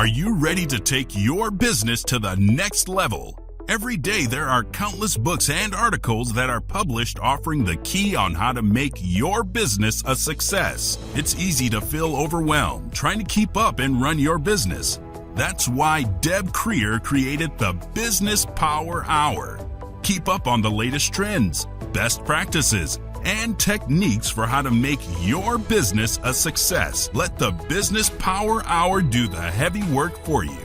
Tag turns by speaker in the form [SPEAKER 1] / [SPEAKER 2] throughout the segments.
[SPEAKER 1] Are you ready to take your business to the next level? Every day there are countless books and articles that are published offering the key on how to make your business a success. It's easy to feel overwhelmed trying to keep up and run your business. That's why Deb Creer created the Business Power Hour. Keep up on the latest trends, best practices, and techniques for how to make your business a success. Let the Business Power Hour do the heavy work for you.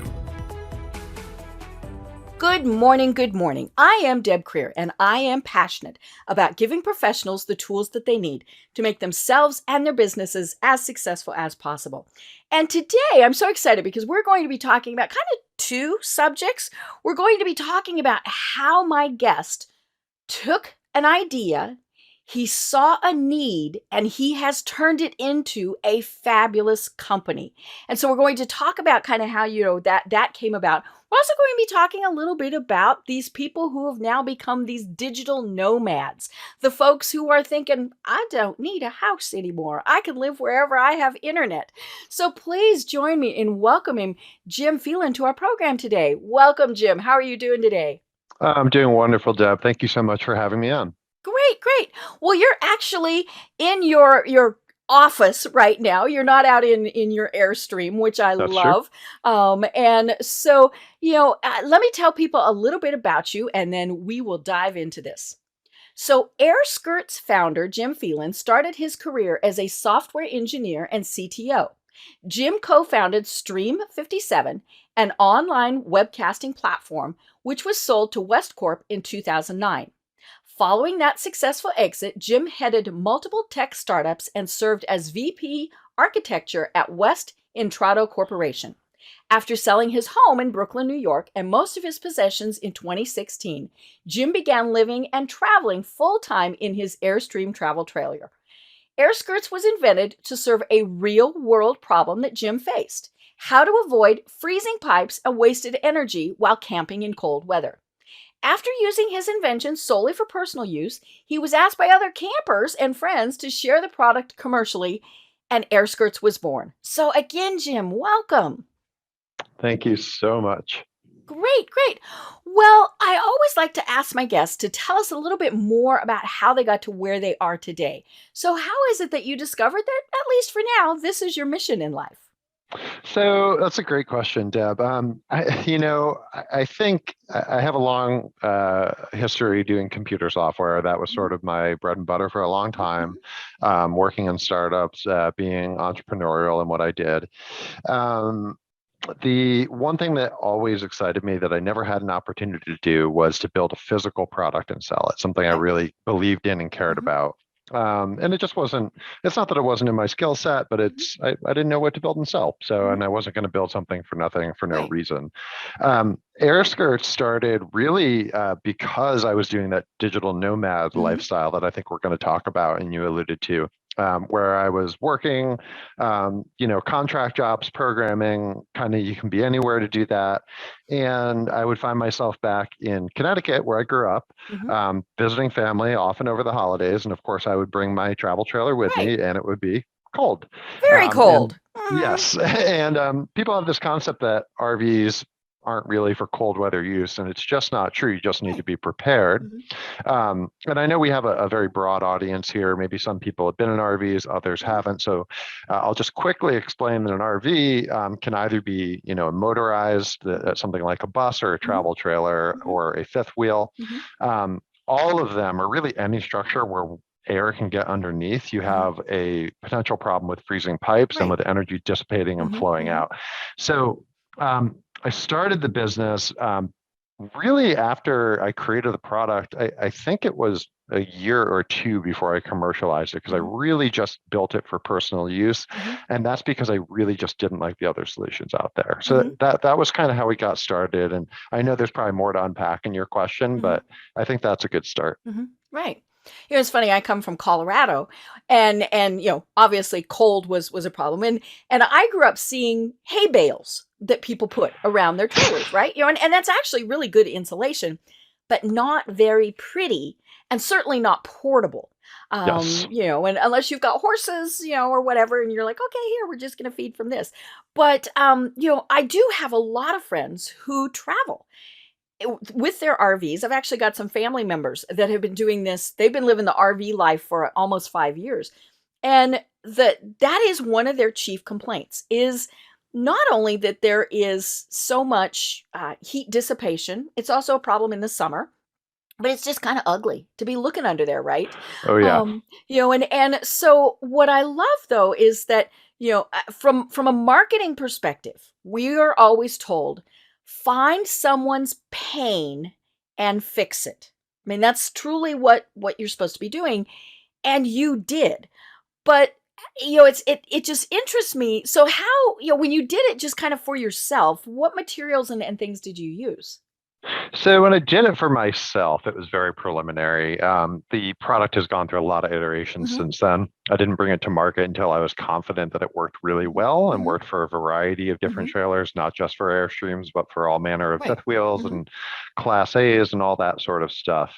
[SPEAKER 2] Good morning, good morning. I am Deb Creer, and I am passionate about giving professionals the tools that they need to make themselves and their businesses as successful as possible. And today, I'm so excited because we're going to be talking about kind of two subjects. We're going to be talking about how my guest took an idea, he saw a need, and he has turned it into a fabulous company. And so we're going to talk about kind of how, that came about. We're also going to be talking a little bit about these people who have now become these digital nomads. The folks who are thinking, I don't need a house anymore. I can live wherever I have internet. So please join me in welcoming Jim Phelan to our program today. Welcome, Jim. How are you doing today?
[SPEAKER 3] I'm doing wonderful, Deb. Thank you so much for having me on.
[SPEAKER 2] Great. Well, you're actually in your office right now. You're not out in your Airstream, which I
[SPEAKER 3] That's
[SPEAKER 2] love. And so, let me tell people a little bit about you, and then we will dive into this. So AirSkirts founder Jim Phelan started his career as a software engineer and CTO. Jim co-founded Stream 57, an online webcasting platform, which was sold to West Corp in 2009. Following that successful exit, Jim headed multiple tech startups and served as VP Architecture at West Intrado Corporation. After selling his home in Brooklyn, New York, and most of his possessions in 2016, Jim began living and traveling full-time in his Airstream travel trailer. AirSkirts was invented to serve a real-world problem that Jim faced: how to avoid freezing pipes and wasted energy while camping in cold weather. After using his invention solely for personal use, he was asked by other campers and friends to share the product commercially, and AirSkirts was born. So again, Jim, welcome.
[SPEAKER 3] Thank you so much.
[SPEAKER 2] Great. Well, I always like to ask my guests to tell us a little bit more about how they got to where they are today. So how is it that you discovered that, at least for now, this is your mission in life?
[SPEAKER 3] So that's a great question, Deb. I think I have a long history doing computer software. That was sort of my bread and butter for a long time, working in startups, being entrepreneurial in what I did. The one thing that always excited me that I never had an opportunity to do was to build a physical product and sell it, something I really believed in and cared about. And it just wasn't, it's not that it wasn't in my skill set, but I didn't know what to build and sell. So, and I wasn't going to build something for nothing, for no reason. AirSkirts started really because I was doing that digital nomad lifestyle that I think we're going to talk about and you alluded to. Where I was working, contract jobs, programming, kind of you can be anywhere to do that. And I would find myself back in Connecticut, where I grew up, visiting family, often over the holidays. And of course, I would bring my travel trailer with me, and it would be cold.
[SPEAKER 2] Very cold.
[SPEAKER 3] Yes. And people have this concept that RVs aren't really for cold weather use, and it's just not true. You just need to be prepared. And I know we have a very broad audience here. Maybe some people have been in RVs, others haven't. So I'll just quickly explain that an RV can either be, motorized, something like a bus or a travel trailer or a fifth wheel. All of them are really any structure where air can get underneath. You have a potential problem with freezing pipes and with energy dissipating and flowing out. So I started the business really after I created the product. I think it was a year or two before I commercialized it, because I really just built it for personal use. And that's because I really just didn't like the other solutions out there. So that was kind of how we got started. And I know there's probably more to unpack in your question, but I think that's a good start.
[SPEAKER 2] Right. It's funny, I come from Colorado and obviously cold was a problem. And I grew up seeing hay bales that people put around their trailers, right? And that's actually really good insulation, but not very pretty. and certainly not portable.
[SPEAKER 3] Yes.
[SPEAKER 2] And unless you've got horses, or whatever, and you're like, okay, here, we're just going to feed from this. But, I do have a lot of friends who travel with their RVs. I've actually got some family members that have been doing this. They've been living the RV life for almost 5 years. And that is one of their chief complaints, is not only that there is so much heat dissipation, it's also a problem in the summer, but it's just kind of ugly to be looking under there, right?
[SPEAKER 3] Oh yeah.
[SPEAKER 2] And so what I love though is that, from a marketing perspective, we are always told, find someone's pain and fix it. I mean, that's truly what you're supposed to be doing, and you did. But it just interests me. So how, when you did it just kind of for yourself, what materials and things did you use?
[SPEAKER 3] So when I did it for myself, it was very preliminary. The product has gone through a lot of iterations
[SPEAKER 2] Hmm.
[SPEAKER 3] since then. I didn't bring it to market until I was confident that it worked really well and
[SPEAKER 2] Hmm.
[SPEAKER 3] worked for a variety of
[SPEAKER 2] Hmm.
[SPEAKER 3] different trailers, not just for Airstreams, but for all manner of
[SPEAKER 2] Right.
[SPEAKER 3] fifth wheels
[SPEAKER 2] Hmm.
[SPEAKER 3] and Class A's and all that sort of stuff.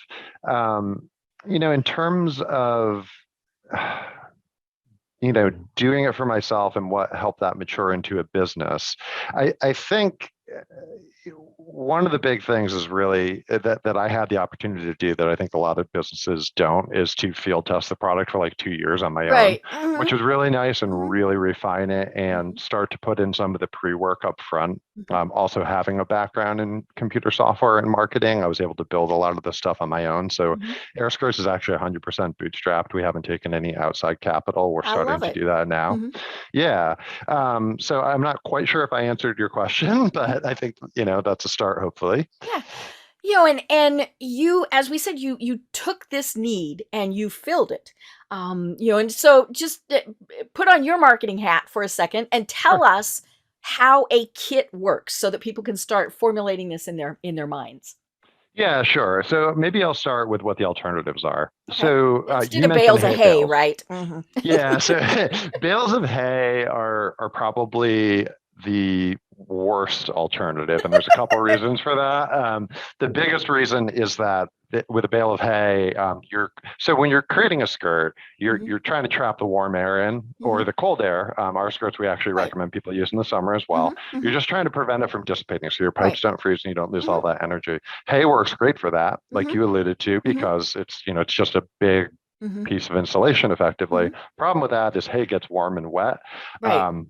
[SPEAKER 3] In terms of doing it for myself and what helped that mature into a business, I think one of the big things is really that I had the opportunity to do that I think a lot of businesses don't, is to field test the product for like 2 years on my own,
[SPEAKER 2] Right. Hmm.
[SPEAKER 3] which was really nice, and
[SPEAKER 2] Hmm.
[SPEAKER 3] really refine it and
[SPEAKER 2] Hmm.
[SPEAKER 3] start to put in some of the pre-work up front.
[SPEAKER 2] Hmm.
[SPEAKER 3] Also having a background in computer software and marketing, I was able to build a lot of this stuff on my own. So
[SPEAKER 2] Hmm.
[SPEAKER 3] AirSkirts is actually 100% bootstrapped. We haven't taken any outside capital. We're
[SPEAKER 2] I
[SPEAKER 3] starting
[SPEAKER 2] love
[SPEAKER 3] to
[SPEAKER 2] it.
[SPEAKER 3] do that now.
[SPEAKER 2] Hmm.
[SPEAKER 3] Yeah. So I'm not quite sure if I answered your question, but I think, that's a start, hopefully.
[SPEAKER 2] Yeah. And you, as we said, you took this need and you filled it. And so just put on your marketing hat for a second and tell
[SPEAKER 3] Sure.
[SPEAKER 2] us how a kit works so that people can start formulating this in their minds.
[SPEAKER 3] Yeah, sure. So maybe I'll start with what the alternatives are.
[SPEAKER 2] Okay.
[SPEAKER 3] So
[SPEAKER 2] Instead
[SPEAKER 3] you
[SPEAKER 2] of
[SPEAKER 3] mentioned
[SPEAKER 2] bales of
[SPEAKER 3] hay
[SPEAKER 2] hay,
[SPEAKER 3] bales.
[SPEAKER 2] right? Hmm.
[SPEAKER 3] Yeah, so bales of hay are probably the worst alternative, and there's a couple of reasons for that. The biggest reason is that with a bale of hay, when you're creating a skirt, you're
[SPEAKER 2] Hmm.
[SPEAKER 3] you're trying to trap the warm air in or
[SPEAKER 2] Hmm.
[SPEAKER 3] the cold air. Our skirts we actually
[SPEAKER 2] Right.
[SPEAKER 3] recommend people use in the summer as
[SPEAKER 2] Hmm.
[SPEAKER 3] well. You're
[SPEAKER 2] Hmm.
[SPEAKER 3] just trying to prevent it from dissipating, so your
[SPEAKER 2] Right.
[SPEAKER 3] pipes don't freeze and you don't lose
[SPEAKER 2] Hmm.
[SPEAKER 3] all that energy. Hay works great for that, like
[SPEAKER 2] Hmm.
[SPEAKER 3] you alluded to,
[SPEAKER 2] Hmm.
[SPEAKER 3] because it's just a big
[SPEAKER 2] Hmm.
[SPEAKER 3] piece of insulation effectively.
[SPEAKER 2] Hmm.
[SPEAKER 3] Problem with that is hay gets warm and wet.
[SPEAKER 2] Right.
[SPEAKER 3] Um,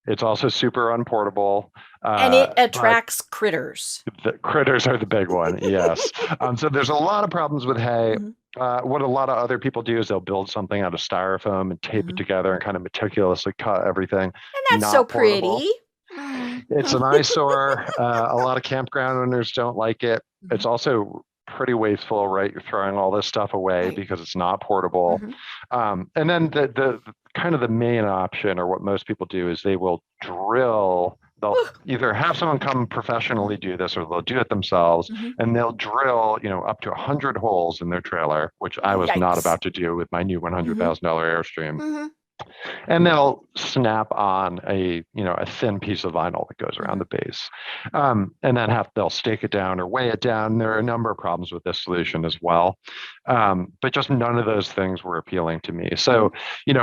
[SPEAKER 3] it's also super unportable,
[SPEAKER 2] And it
[SPEAKER 3] but
[SPEAKER 2] attracts critters.
[SPEAKER 3] the critters are the big one. Yes. So there's a lot of problems with hay.
[SPEAKER 2] Hmm.
[SPEAKER 3] What a lot of other people do is they'll build something out of styrofoam and tape it
[SPEAKER 2] Hmm.
[SPEAKER 3] together and kind of meticulously cut everything.
[SPEAKER 2] And that's so
[SPEAKER 3] Not portable.
[SPEAKER 2] pretty. Mm.
[SPEAKER 3] It's an eyesore. A lot of campground owners don't like it. It's
[SPEAKER 2] Mhm.
[SPEAKER 3] also pretty wasteful, right? You're throwing all this stuff away
[SPEAKER 2] Right.
[SPEAKER 3] because it's not portable.
[SPEAKER 2] Mhm.
[SPEAKER 3] And then the kind of the main option, or what most people do, is they will drill. They'll
[SPEAKER 2] Whew.
[SPEAKER 3] either have someone come professionally
[SPEAKER 2] Mhm.
[SPEAKER 3] do this, or they'll do it themselves,
[SPEAKER 2] Mhm.
[SPEAKER 3] and they'll drill, up to 100 holes in their trailer, which I was not
[SPEAKER 2] Yikes.
[SPEAKER 3] about to do with my new
[SPEAKER 2] Mhm.
[SPEAKER 3] $100,000 Airstream.
[SPEAKER 2] Mhm.
[SPEAKER 3] And they'll snap on a thin piece of vinyl that goes around
[SPEAKER 2] Mhm.
[SPEAKER 3] the base, and then they'll stake it down or weigh it down. There are a number of problems with this solution as well, but just none of those things were appealing to me.
[SPEAKER 2] Mhm.
[SPEAKER 3] So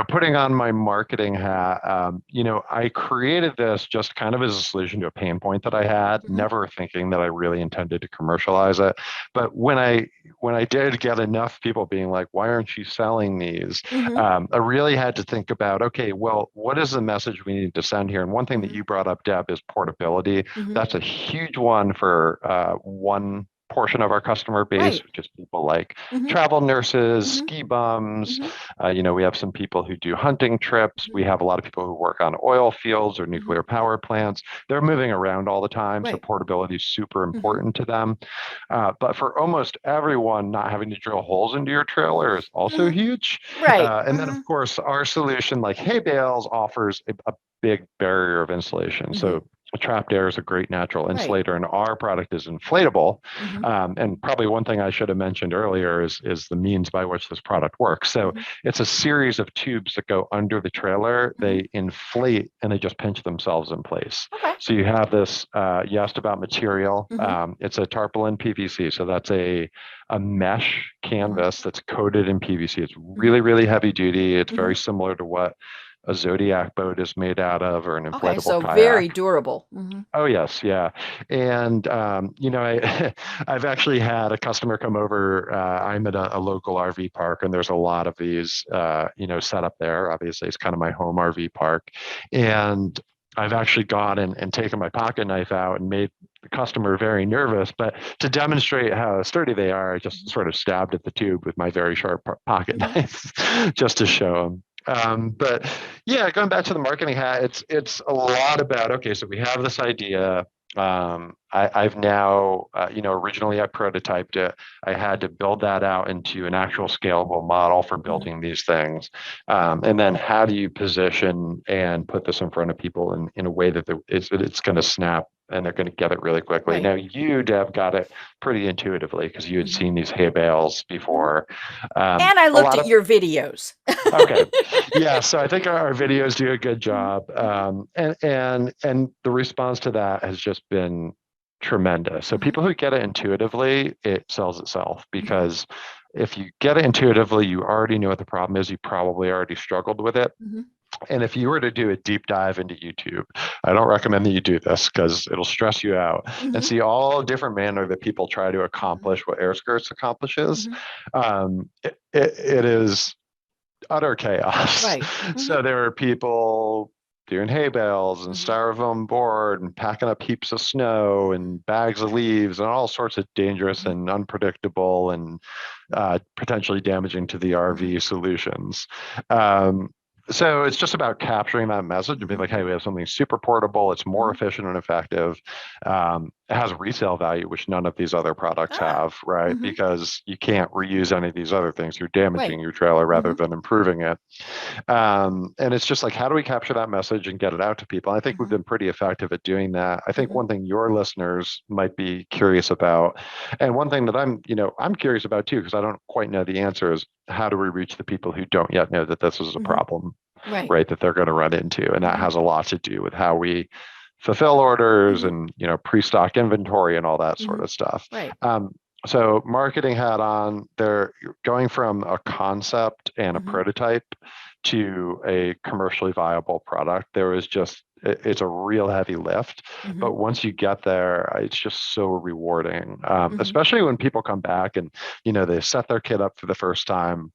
[SPEAKER 3] putting on my marketing hat, I created this just kind of as a solution to a pain point that I had,
[SPEAKER 2] Mhm.
[SPEAKER 3] never thinking that I really intended to commercialize it. But when I did get enough people being like, "Why aren't you selling these?"
[SPEAKER 2] Mhm.
[SPEAKER 3] I really had to think about, okay, well, what is the message we need to send here? And one thing that
[SPEAKER 2] Mhm.
[SPEAKER 3] you brought up, Deb, is portability.
[SPEAKER 2] Mhm.
[SPEAKER 3] That's a huge one for one portion of our customer base,
[SPEAKER 2] Right.
[SPEAKER 3] which is people like
[SPEAKER 2] Mhm.
[SPEAKER 3] travel nurses,
[SPEAKER 2] Mhm.
[SPEAKER 3] ski bums.
[SPEAKER 2] Mhm.
[SPEAKER 3] We have some people who do hunting trips.
[SPEAKER 2] Mhm.
[SPEAKER 3] We have a lot of people who work on oil fields or
[SPEAKER 2] Mhm.
[SPEAKER 3] nuclear power plants. They're moving around all the time, so
[SPEAKER 2] Right.
[SPEAKER 3] portability is super
[SPEAKER 2] Mhm.
[SPEAKER 3] important to them. But for almost everyone, not having to drill holes into your trailer is also
[SPEAKER 2] Mhm.
[SPEAKER 3] huge.
[SPEAKER 2] Right.
[SPEAKER 3] And then, of
[SPEAKER 2] Mhm.
[SPEAKER 3] course, our solution, like hay bales, offers a big barrier of insulation.
[SPEAKER 2] Mhm.
[SPEAKER 3] So trapped air is a great natural
[SPEAKER 2] Right.
[SPEAKER 3] insulator, and our product is inflatable.
[SPEAKER 2] Hmm.
[SPEAKER 3] And probably one thing I should have mentioned earlier is the means by which this product works. So
[SPEAKER 2] Hmm.
[SPEAKER 3] it's a series of tubes that go under the trailer.
[SPEAKER 2] Hmm.
[SPEAKER 3] They inflate and they just pinch themselves in place.
[SPEAKER 2] Okay.
[SPEAKER 3] So you have this. You asked about material.
[SPEAKER 2] Hmm.
[SPEAKER 3] It's a tarpaulin PVC. So that's a mesh
[SPEAKER 2] Hmm.
[SPEAKER 3] canvas that's coated in PVC. It's
[SPEAKER 2] Hmm.
[SPEAKER 3] really, really heavy duty. It's
[SPEAKER 2] Hmm.
[SPEAKER 3] very similar to what a Zodiac boat is made out of, or an
[SPEAKER 2] Okay,
[SPEAKER 3] inflatable
[SPEAKER 2] so very
[SPEAKER 3] kayak.
[SPEAKER 2] durable. Hmm.
[SPEAKER 3] Oh yes, yeah, and I've actually had a customer come over. I'm at a local RV park, and there's a lot of these, set up there. Obviously, it's kind of my home RV park, and I've actually gone and taken my pocket knife out and made the customer very nervous. But to demonstrate how sturdy they are, I just sort of stabbed at the tube with my very sharp pocket
[SPEAKER 2] Hmm.
[SPEAKER 3] knife, just to show them. But yeah, going back to the marketing hat, it's a lot about, okay, so we have this idea. I've now, originally I prototyped it. I had to build that out into an actual scalable model for
[SPEAKER 2] Hmm.
[SPEAKER 3] building these things. And then how do you position and put this in front of people in a way that it's going to snap and they're going to get it really quickly.
[SPEAKER 2] Right.
[SPEAKER 3] Now you, Deb, got it pretty intuitively because you had
[SPEAKER 2] Hmm.
[SPEAKER 3] seen these hay bales
[SPEAKER 2] Hmm.
[SPEAKER 3] before.
[SPEAKER 2] And I
[SPEAKER 3] A
[SPEAKER 2] looked
[SPEAKER 3] lot
[SPEAKER 2] at
[SPEAKER 3] of
[SPEAKER 2] your videos.
[SPEAKER 3] Okay. Yeah. So I think our videos do a good
[SPEAKER 2] Hmm.
[SPEAKER 3] job.
[SPEAKER 2] Hmm.
[SPEAKER 3] And the response to that has just been tremendous. So
[SPEAKER 2] Hmm.
[SPEAKER 3] people who get it intuitively, it sells itself
[SPEAKER 2] Hmm.
[SPEAKER 3] because if you get it intuitively, you already know what the problem is. You probably already struggled with it.
[SPEAKER 2] Hmm.
[SPEAKER 3] And if you were to do a deep dive into YouTube, I don't recommend that you do this because it'll stress you out and
[SPEAKER 2] Hmm.
[SPEAKER 3] see all different manner that people try to accomplish what AirSkirts accomplishes.
[SPEAKER 2] Hmm.
[SPEAKER 3] It is utter chaos.
[SPEAKER 2] Right. Hmm.
[SPEAKER 3] So there are people doing hay bales and
[SPEAKER 2] Hmm.
[SPEAKER 3] styrofoam board and packing up heaps of snow and bags of leaves and all sorts of dangerous
[SPEAKER 2] Hmm.
[SPEAKER 3] and unpredictable and potentially damaging to the
[SPEAKER 2] Hmm.
[SPEAKER 3] RV solutions. Um, so it's just about capturing that message and being
[SPEAKER 2] Hmm.
[SPEAKER 3] like, hey, we have something super portable. It's more
[SPEAKER 2] Hmm.
[SPEAKER 3] efficient and effective. It has resale value, which none of these other products
[SPEAKER 2] Ah.
[SPEAKER 3] have, right?
[SPEAKER 2] Hmm.
[SPEAKER 3] Because you can't reuse any of these other things. You're damaging
[SPEAKER 2] Right.
[SPEAKER 3] your trailer rather
[SPEAKER 2] Hmm.
[SPEAKER 3] than improving it. And it's just like, how do we capture that message and get it out to people? And I think we've
[SPEAKER 2] Hmm.
[SPEAKER 3] been pretty effective at doing that. I think
[SPEAKER 2] Hmm.
[SPEAKER 3] one thing your listeners might be curious about, and one thing that I'm curious about too, because I don't quite know the answer, is how do we reach the people who don't yet know that this is a
[SPEAKER 2] Hmm.
[SPEAKER 3] problem,
[SPEAKER 2] Right.
[SPEAKER 3] right? That they're going to run into, and that
[SPEAKER 2] Hmm.
[SPEAKER 3] has a lot to do with how we fulfill orders
[SPEAKER 2] Hmm.
[SPEAKER 3] and pre-stock inventory and all that
[SPEAKER 2] Hmm.
[SPEAKER 3] sort of stuff.
[SPEAKER 2] Right.
[SPEAKER 3] So marketing hat on, they're going from a concept and a
[SPEAKER 2] Hmm.
[SPEAKER 3] prototype to a commercially viable product. There is just it's a real heavy lift,
[SPEAKER 2] Hmm.
[SPEAKER 3] but once you get there, it's just so rewarding.
[SPEAKER 2] Hmm.
[SPEAKER 3] Especially when people come back and they set their kit up for the first time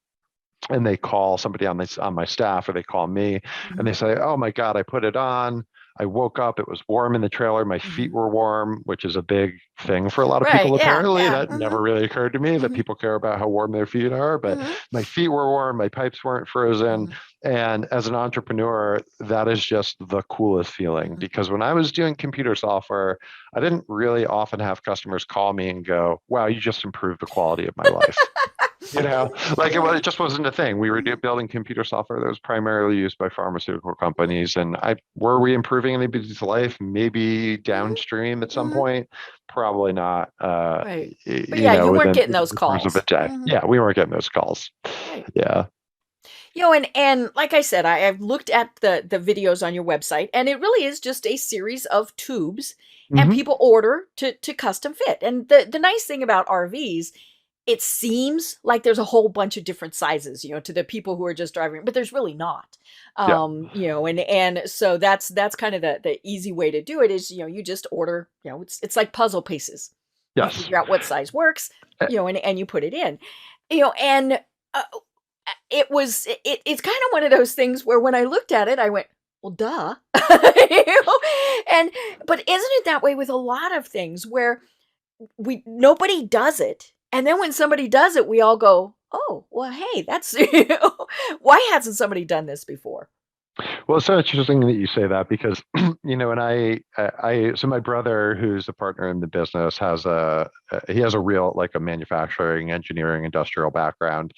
[SPEAKER 3] and they call somebody on my staff or they call me and they
[SPEAKER 2] Hmm.
[SPEAKER 3] say, oh my God, I put it on. I woke up, it was warm in the trailer. My feet
[SPEAKER 2] Hmm.
[SPEAKER 3] were warm, which is a big thing for a lot of
[SPEAKER 2] Right.
[SPEAKER 3] people.
[SPEAKER 2] Yeah.
[SPEAKER 3] Apparently,
[SPEAKER 2] Yeah.
[SPEAKER 3] that
[SPEAKER 2] Hmm.
[SPEAKER 3] never really occurred to me that
[SPEAKER 2] Hmm.
[SPEAKER 3] people care about how warm their feet are. But
[SPEAKER 2] Hmm.
[SPEAKER 3] my feet were warm, my pipes weren't frozen.
[SPEAKER 2] Hmm.
[SPEAKER 3] And as an entrepreneur, that is just the coolest feeling
[SPEAKER 2] Hmm.
[SPEAKER 3] because when I was doing computer software, I didn't really often have customers call me and go, wow, you just improved the quality of my life. Like it just wasn't a thing. We were building computer software that was primarily used by pharmaceutical companies, and were we improving anybody's life? Maybe
[SPEAKER 2] Hmm.
[SPEAKER 3] downstream at some
[SPEAKER 2] Hmm.
[SPEAKER 3] point, probably not.
[SPEAKER 2] Right. But yeah, you weren't
[SPEAKER 3] Within
[SPEAKER 2] getting those
[SPEAKER 3] the course of a
[SPEAKER 2] calls.
[SPEAKER 3] day.
[SPEAKER 2] Hmm.
[SPEAKER 3] Yeah, we weren't getting those calls.
[SPEAKER 2] Right.
[SPEAKER 3] Yeah.
[SPEAKER 2] And like I said, I've looked at the videos on your website, and it really is just a series of tubes, and
[SPEAKER 3] Hmm.
[SPEAKER 2] people order to custom fit. And the nice thing about RVs, it seems like there's a whole bunch of different sizes, to the people who are just driving, but there's really not.
[SPEAKER 3] Yeah.
[SPEAKER 2] And so that's kind of the easy way to do it is, you just order, it's like puzzle pieces. You
[SPEAKER 3] Yes.
[SPEAKER 2] figure out what size works,
[SPEAKER 3] Eh,
[SPEAKER 2] and you put it in. And it's kind of one of those things where when I looked at it, I went, well, duh. You know? And but isn't it that way with a lot of things where we nobody does it, and then when somebody does it, we all go, oh, well, hey, that's why hasn't somebody done this before?
[SPEAKER 3] Well, it's so interesting that you say that because, and so my brother, who's a partner in the business, he has a real, like a manufacturing, engineering, industrial background.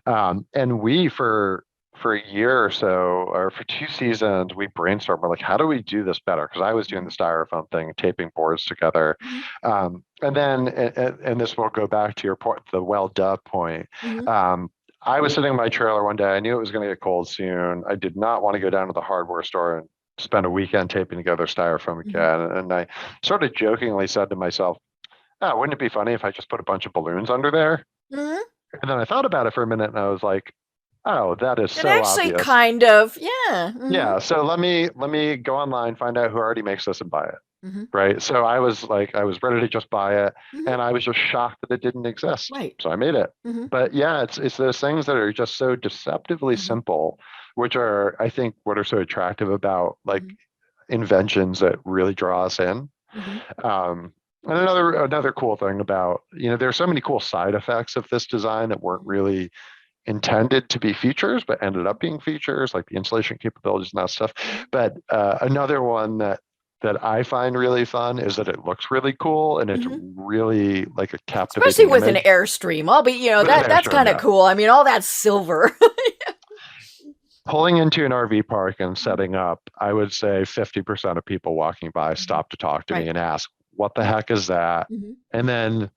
[SPEAKER 3] And we, for for a year or so, or for 2 seasons, we brainstormed. We're like, how do we do this better? Because I was doing the styrofoam thing, taping boards together,
[SPEAKER 2] Mhm.
[SPEAKER 3] and then, and this will go back to your point, the well duh point.
[SPEAKER 2] Mhm.
[SPEAKER 3] I was sitting in my trailer one day. I knew it was going to get cold soon. I did not want to go down to the hardware store and spend a weekend taping together styrofoam
[SPEAKER 2] Mhm.
[SPEAKER 3] again. And I sort of jokingly said to myself, oh, wouldn't it be funny if I just put a bunch of balloons under there?
[SPEAKER 2] Mhm.
[SPEAKER 3] And then I thought about it for a minute and I was like, oh, that is
[SPEAKER 2] It
[SPEAKER 3] so
[SPEAKER 2] actually
[SPEAKER 3] obvious.
[SPEAKER 2] kind of, yeah. Mhm.
[SPEAKER 3] Yeah. So let me go online, find out who already makes this and buy it.
[SPEAKER 2] Mhm.
[SPEAKER 3] Right. So I was like, I was ready to just buy it.
[SPEAKER 2] Mhm.
[SPEAKER 3] And I was just shocked that it didn't exist.
[SPEAKER 2] Right.
[SPEAKER 3] So I made it.
[SPEAKER 2] Mhm.
[SPEAKER 3] But yeah, it's those things that are just so deceptively
[SPEAKER 2] Mhm.
[SPEAKER 3] simple, which are, I think, what are so attractive about like
[SPEAKER 2] Mhm.
[SPEAKER 3] inventions that really draw us in.
[SPEAKER 2] Mhm.
[SPEAKER 3] Um, and another cool thing about, there's so many cool side effects of this design that weren't
[SPEAKER 2] Mhm.
[SPEAKER 3] really intended to be features, but ended up being features, like the installation capabilities and that stuff.
[SPEAKER 2] Mhm.
[SPEAKER 3] But another one that I find really fun is that it looks really cool and it's
[SPEAKER 2] Mhm.
[SPEAKER 3] really like a
[SPEAKER 2] Especially
[SPEAKER 3] captivating
[SPEAKER 2] with an
[SPEAKER 3] image.
[SPEAKER 2] Airstream. I'll be,
[SPEAKER 3] With an
[SPEAKER 2] that's
[SPEAKER 3] Airstream,
[SPEAKER 2] kind of
[SPEAKER 3] yeah.
[SPEAKER 2] cool. I mean, all that silver.
[SPEAKER 3] Pulling into an RV park and
[SPEAKER 2] Mhm.
[SPEAKER 3] setting up, I would say 50% of people walking by
[SPEAKER 2] Mhm.
[SPEAKER 3] stop to talk to me
[SPEAKER 2] Right.
[SPEAKER 3] and ask, what the heck is that?
[SPEAKER 2] Mhm.
[SPEAKER 3] And then,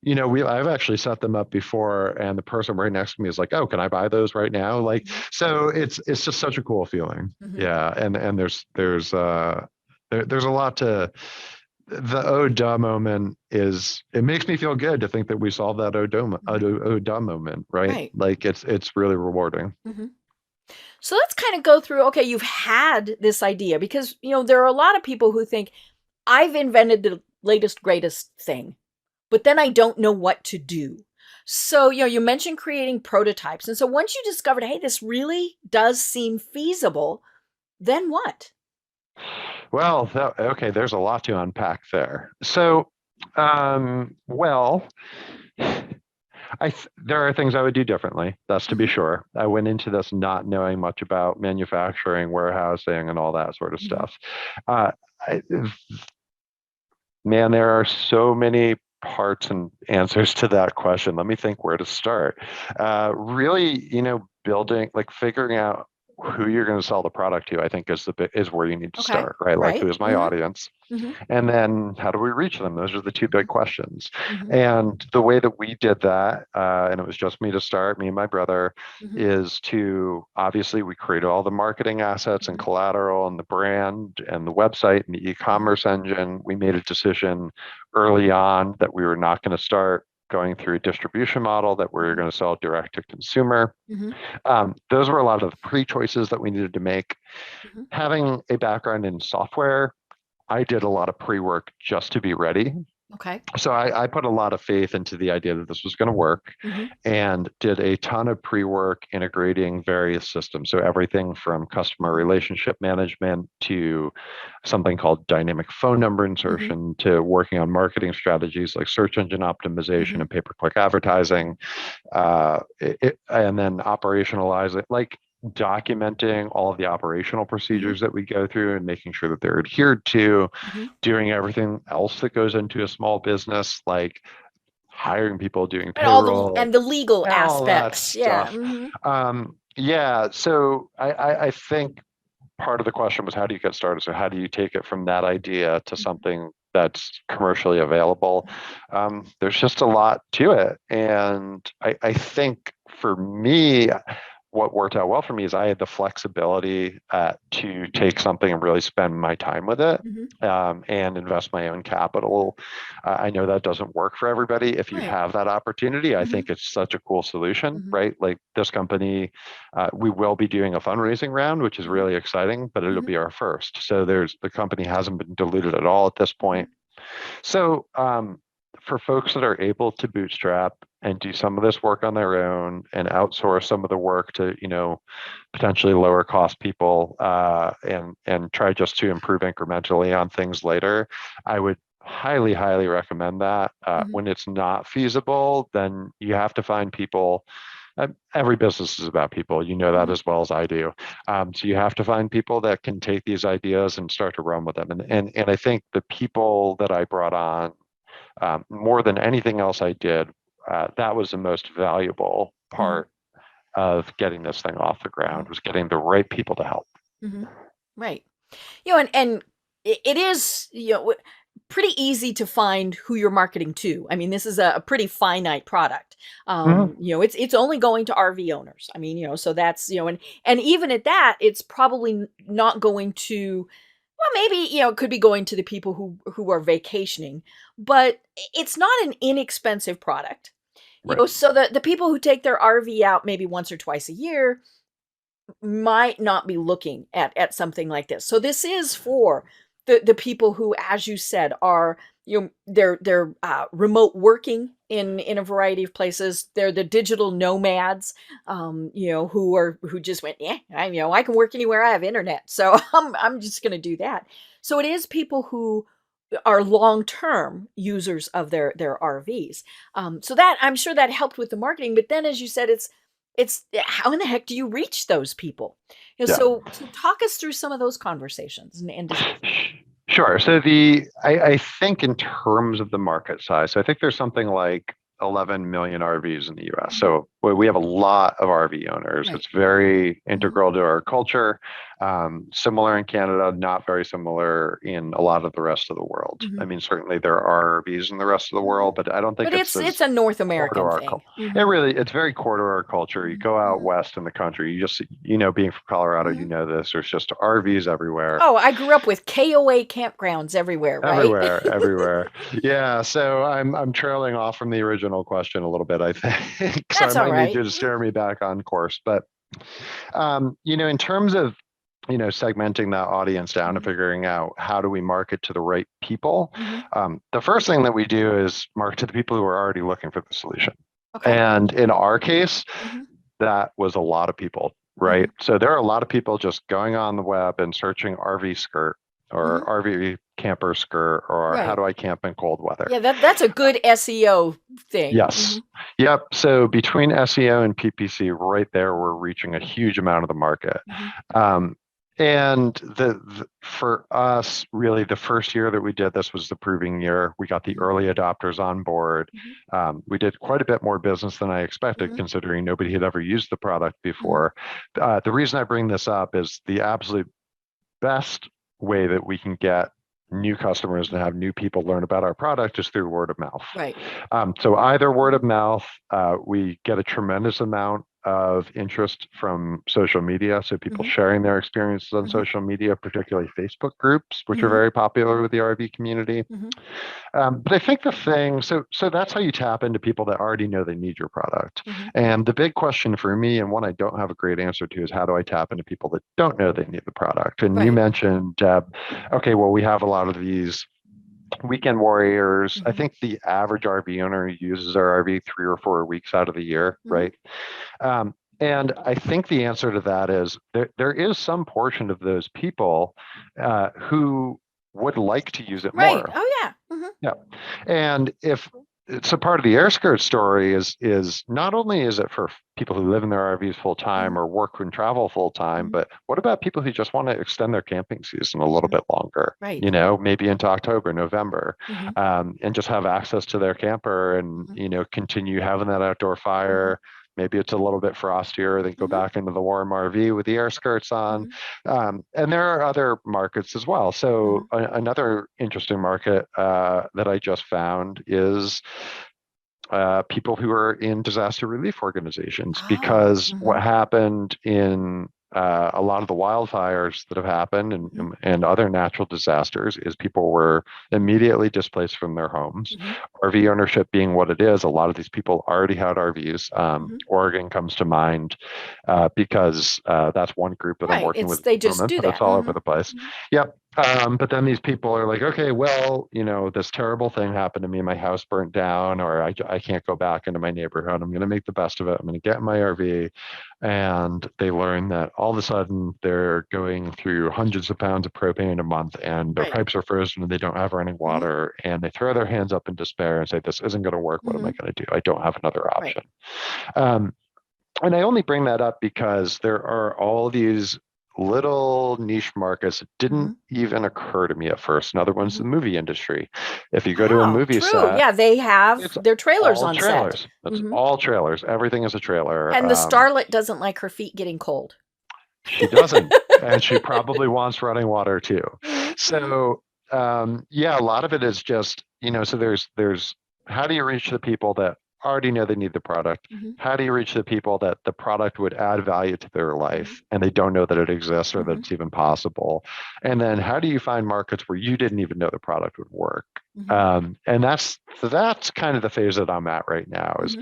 [SPEAKER 3] I've actually set them up before, and the person right next to me is like, "Oh, can I buy those right now?" Like,
[SPEAKER 2] Mhm.
[SPEAKER 3] so it's just such a cool feeling.
[SPEAKER 2] Mhm.
[SPEAKER 3] Yeah, and there's a lot to the oh duh moment. Is it makes me feel good to think that we solved that
[SPEAKER 2] Mhm.
[SPEAKER 3] oh duh moment, right?
[SPEAKER 2] Right.
[SPEAKER 3] Like it's really rewarding.
[SPEAKER 2] Mhm. So let's kind of go through, okay, you've had this idea because, there are a lot of people who think I've invented the latest greatest thing, but then I don't know what to do. So, you mentioned creating prototypes. And so once you discovered, hey, this really does seem feasible, then what?
[SPEAKER 3] Well, okay, there's a lot to unpack there. So, well, there are things I would do differently. That's to be
[SPEAKER 2] Mhm.
[SPEAKER 3] sure. I went into this not knowing much about manufacturing, warehousing, and all that sort of
[SPEAKER 2] Mhm.
[SPEAKER 3] stuff. Uh, I, Man, there are so many parts and answers to that question. Let me think where to start. Really, building, like figuring out who you're going to sell the product to, I think is where you need to
[SPEAKER 2] Okay.
[SPEAKER 3] start, right? Like,
[SPEAKER 2] Right.
[SPEAKER 3] who's my
[SPEAKER 2] Mhm.
[SPEAKER 3] audience?
[SPEAKER 2] Mhm.
[SPEAKER 3] And then how do we reach them? Those are the two big
[SPEAKER 2] Mhm.
[SPEAKER 3] questions.
[SPEAKER 2] Mhm.
[SPEAKER 3] And the way that we did that, and it was just me to start, me and my brother,
[SPEAKER 2] Mhm.
[SPEAKER 3] is to obviously we created all the marketing assets and
[SPEAKER 2] Mhm.
[SPEAKER 3] collateral and the brand and the website and the
[SPEAKER 2] Mhm.
[SPEAKER 3] e-commerce engine. We made a decision early on that we were not going to start going through a distribution model, that we were
[SPEAKER 2] Mhm.
[SPEAKER 3] going to sell direct to consumer.
[SPEAKER 2] Mhm.
[SPEAKER 3] Those were a lot of the pre-choices that we needed to make.
[SPEAKER 2] Mhm.
[SPEAKER 3] Having a background in software, I did a lot of pre-work just to be ready.
[SPEAKER 2] Okay.
[SPEAKER 3] So I put a lot of faith into the idea that this was going to work
[SPEAKER 2] Mhm.
[SPEAKER 3] and did a ton of pre-work integrating various systems. So everything from customer
[SPEAKER 2] Mhm.
[SPEAKER 3] relationship management to something called dynamic phone number
[SPEAKER 2] Mhm.
[SPEAKER 3] insertion to working on marketing strategies like search engine optimization
[SPEAKER 2] Mhm.
[SPEAKER 3] and pay-per-click advertising, and then operationalize it, like documenting all of the operational
[SPEAKER 2] Mhm.
[SPEAKER 3] procedures that we go through and making sure that they're adhered to,
[SPEAKER 2] Mhm.
[SPEAKER 3] doing everything else that goes into a small business, like hiring people, doing
[SPEAKER 2] And all the
[SPEAKER 3] payroll,
[SPEAKER 2] and the legal
[SPEAKER 3] and all that
[SPEAKER 2] aspects. Yeah.
[SPEAKER 3] stuff.
[SPEAKER 2] Mhm.
[SPEAKER 3] Yeah, so I think part of the question was how do you get started? So how do you take it from that idea to
[SPEAKER 2] Mhm.
[SPEAKER 3] something that's commercially available?
[SPEAKER 2] Mhm.
[SPEAKER 3] There's just a lot to it, and I think for me, what worked out well for me is I had the flexibility to take something and really spend my time with it,
[SPEAKER 2] Mhm.
[SPEAKER 3] and invest my own capital. I know that doesn't work for everybody. If you
[SPEAKER 2] Right.
[SPEAKER 3] have that opportunity, I
[SPEAKER 2] Mhm.
[SPEAKER 3] think it's such a cool solution,
[SPEAKER 2] Mhm.
[SPEAKER 3] right? Like this company, we will be doing a fundraising round, which is
[SPEAKER 2] Mhm.
[SPEAKER 3] really exciting, but it'll
[SPEAKER 2] Mhm.
[SPEAKER 3] be our first. So the company hasn't been diluted at all at this point.
[SPEAKER 2] Mhm.
[SPEAKER 3] So, for folks that are able to bootstrap and do some of this work on their own and outsource some of the work to, potentially lower cost people, and try just to improve incrementally on things later, I would highly, highly recommend that.
[SPEAKER 2] Mhm.
[SPEAKER 3] When it's not feasible, then you have to find people. Every business is about people. You know that
[SPEAKER 2] Mhm.
[SPEAKER 3] as well as I do. So you have to find people that can take these ideas and start to run with them. And I think the people that I brought on, more than anything else I did, that was the most valuable
[SPEAKER 2] Mhm.
[SPEAKER 3] part of getting this thing off the ground was getting the right people to help.
[SPEAKER 2] Right. And it is, pretty easy to find who you're marketing to. I mean, this is a pretty finite product. It's only going to RV owners. I mean, so that's, and even at that, it's probably not going to, well, maybe, it could be going to the people who are vacationing, but it's not an inexpensive product.
[SPEAKER 3] Right.
[SPEAKER 2] So the people who take their RV out maybe once or twice a year might not be looking at something like this. So this is for the people who, as you said, are they're remote working in a variety of places. They're the digital nomads, who just went, I can work anywhere. I have internet, so I'm just going to do that. So it is people who are long-term users of their RVs. So that, I'm sure that helped with the marketing. But then, as you said, it's how in the heck do you reach those people? So talk us through some of those conversations and decisions.
[SPEAKER 3] Sure. So I think in terms of the market size, I think there's something like 11 million RVs in the US. So we have a lot of RV owners. It's very integral to our culture. Similar in Canada, not very similar in a lot of the rest of the world. I mean, certainly there are RVs in the rest of the world, but I don't think
[SPEAKER 2] it's a North American thing.
[SPEAKER 3] It's very core to our culture. You go out west in the country, you just, being from Colorado, this, there's just RVs everywhere.
[SPEAKER 2] Oh, I grew up with KOA campgrounds everywhere, right?
[SPEAKER 3] Everywhere. Yeah. So I'm trailing off from the original question a little bit, I think.
[SPEAKER 2] That's
[SPEAKER 3] so I
[SPEAKER 2] all
[SPEAKER 3] might
[SPEAKER 2] right.
[SPEAKER 3] need you to steer me back on course. But, in terms of, segmenting that audience down and figuring out how do we market to the right people, the first thing that we do is market to the people who are already looking for the solution. Okay. And in our case, that was a lot of people, right? So there are a lot of people just going on the web and searching RV skirt or RV camper skirt or how do I camp in cold weather?
[SPEAKER 2] Yeah, that's a good SEO thing.
[SPEAKER 3] Yes. Yep. So between SEO and PPC, right there, we're reaching a huge amount of the market. And for us, really, the first year that we did this was the proving year. We got the early adopters on board. We did quite a bit more business than I expected, considering nobody had ever used the product before. The reason I bring this up is the absolute best way that we can get new customers and have new people learn about our product is through word of mouth.
[SPEAKER 2] Right.
[SPEAKER 3] So either word of mouth, we get a tremendous amount of interest from social media. So people sharing their experiences on social media, particularly Facebook groups, which are very popular with the RV community. But I think the thing, so that's how you tap into people that already know they need your product. And the big question for me, and one I don't have a great answer to, is how do I tap into people that don't know they need the product? And you mentioned, Deb, okay, well, we have a lot of these weekend warriors. I think the average RV owner uses their RV 3 or 4 weeks out of the year, right? And I think the answer to that is there is some portion of those people who would like to use it more.
[SPEAKER 2] Right. Oh, yeah.
[SPEAKER 3] Yeah. And if it's a part of the AirSkirts story is not only is it for people who live in their RVs full time or work and travel full time, but what about people who just want to extend their camping season a little bit longer?
[SPEAKER 2] Right.
[SPEAKER 3] Maybe into October, November, and just have access to their camper and continue having that outdoor fire. Maybe it's a little bit frostier. They go back into the warm RV with the AirSkirts on. And there are other markets as well. So another interesting market that I just found is people who are in disaster relief organizations, because what happened in a lot of the wildfires that have happened and other natural disasters is people were immediately displaced from their homes. RV ownership being what it is, a lot of these people already had RVs. Oregon comes to mind because that's one group that I'm working with.
[SPEAKER 2] They just do that.
[SPEAKER 3] It's all over the place. Yep. But then these people are like, okay, well, this terrible thing happened to me. My house burnt down, or I can't go back into my neighborhood. I'm going to make the best of it. I'm going to get in my RV. And they learn that all of a sudden they're going through hundreds of pounds of propane a month and their pipes are frozen and they don't have running water. And they throw their hands up in despair and say, this isn't going to work. What am I going to do? I don't have another option. And I only bring that up because there are all these little niche markets that didn't even occur to me at first. Another one's the movie industry. If you go to a movie
[SPEAKER 2] true.
[SPEAKER 3] set,
[SPEAKER 2] Yeah, they have their trailers
[SPEAKER 3] all
[SPEAKER 2] on
[SPEAKER 3] trailers.
[SPEAKER 2] set.
[SPEAKER 3] It's all trailers. Everything is a trailer.
[SPEAKER 2] And the starlet doesn't like her feet getting cold.
[SPEAKER 3] She doesn't. And she probably wants running water too. So yeah, a lot of it is just, so there's how do you reach the people that already know they need the product? How do you reach the people that the product would add value to their life and they don't know that it exists or that it's even possible? And then how do you find markets where you didn't even know the product would work? And that's kind of the phase that I'm at right now is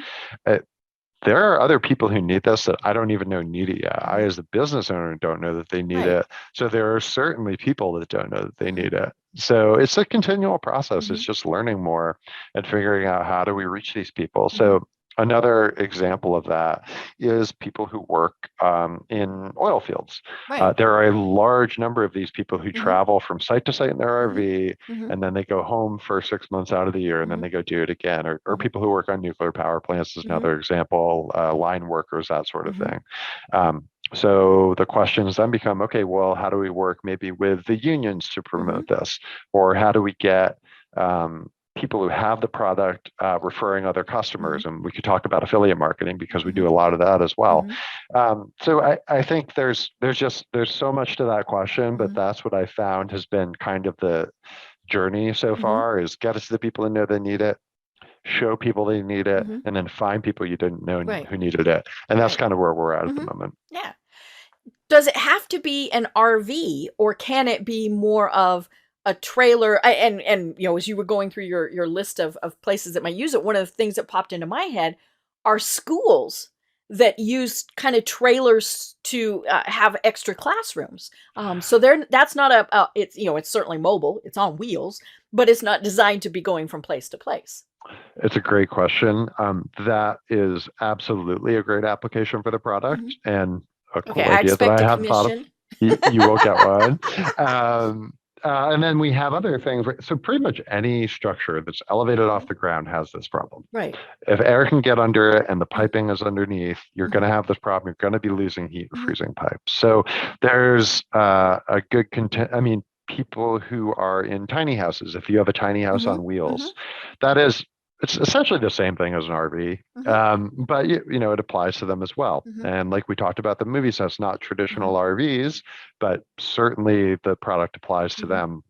[SPEAKER 3] there are other people who need this that I don't even know need it yet. I, as a business owner, don't know that they need it. So there are certainly people that don't know that they need it. So it's a continual process. It's just learning more and figuring out how do we reach these people. So another example of that is people who work in oil fields. There are a large number of these people who travel from site to site in their RV, and then they go home for 6 months out of the year, and then they go do it again. Or people who work on nuclear power plants is another example, line workers, that sort of thing. So the questions then become, okay, well, how do we work maybe with the unions to promote this? Or how do we get people who have the product referring other customers? And we could talk about affiliate marketing because we do a lot of that as well. So I think there's so much to that question, but that's what I found has been kind of the journey so far is get us to the people who know they need it, show people they need it, and then find people you didn't know who needed it. And that's kind of where we're at the moment.
[SPEAKER 2] Yeah. Does it have to be an RV or can it be more of a trailer? And as you were going through your list of places that might use it, one of the things that popped into my head are schools that use kind of trailers to have extra classrooms. So that's not it's it's certainly mobile, it's on wheels, but it's not designed to be going from place to place.
[SPEAKER 3] It's a great question. That is absolutely a great application for the product and a cool idea that I hadn't thought of. You will get one. And then we have other things. So pretty much any structure that's elevated off the ground has this problem. If air can get under it and the piping is underneath, you're going to have this problem. You're going to be losing heat and freezing pipes. So there's a good people who are in tiny houses. If you have a tiny house on wheels, it's essentially the same thing as an RV, but it applies to them as well. And like we talked about the movie sets, not traditional RVs, but certainly the product applies to them.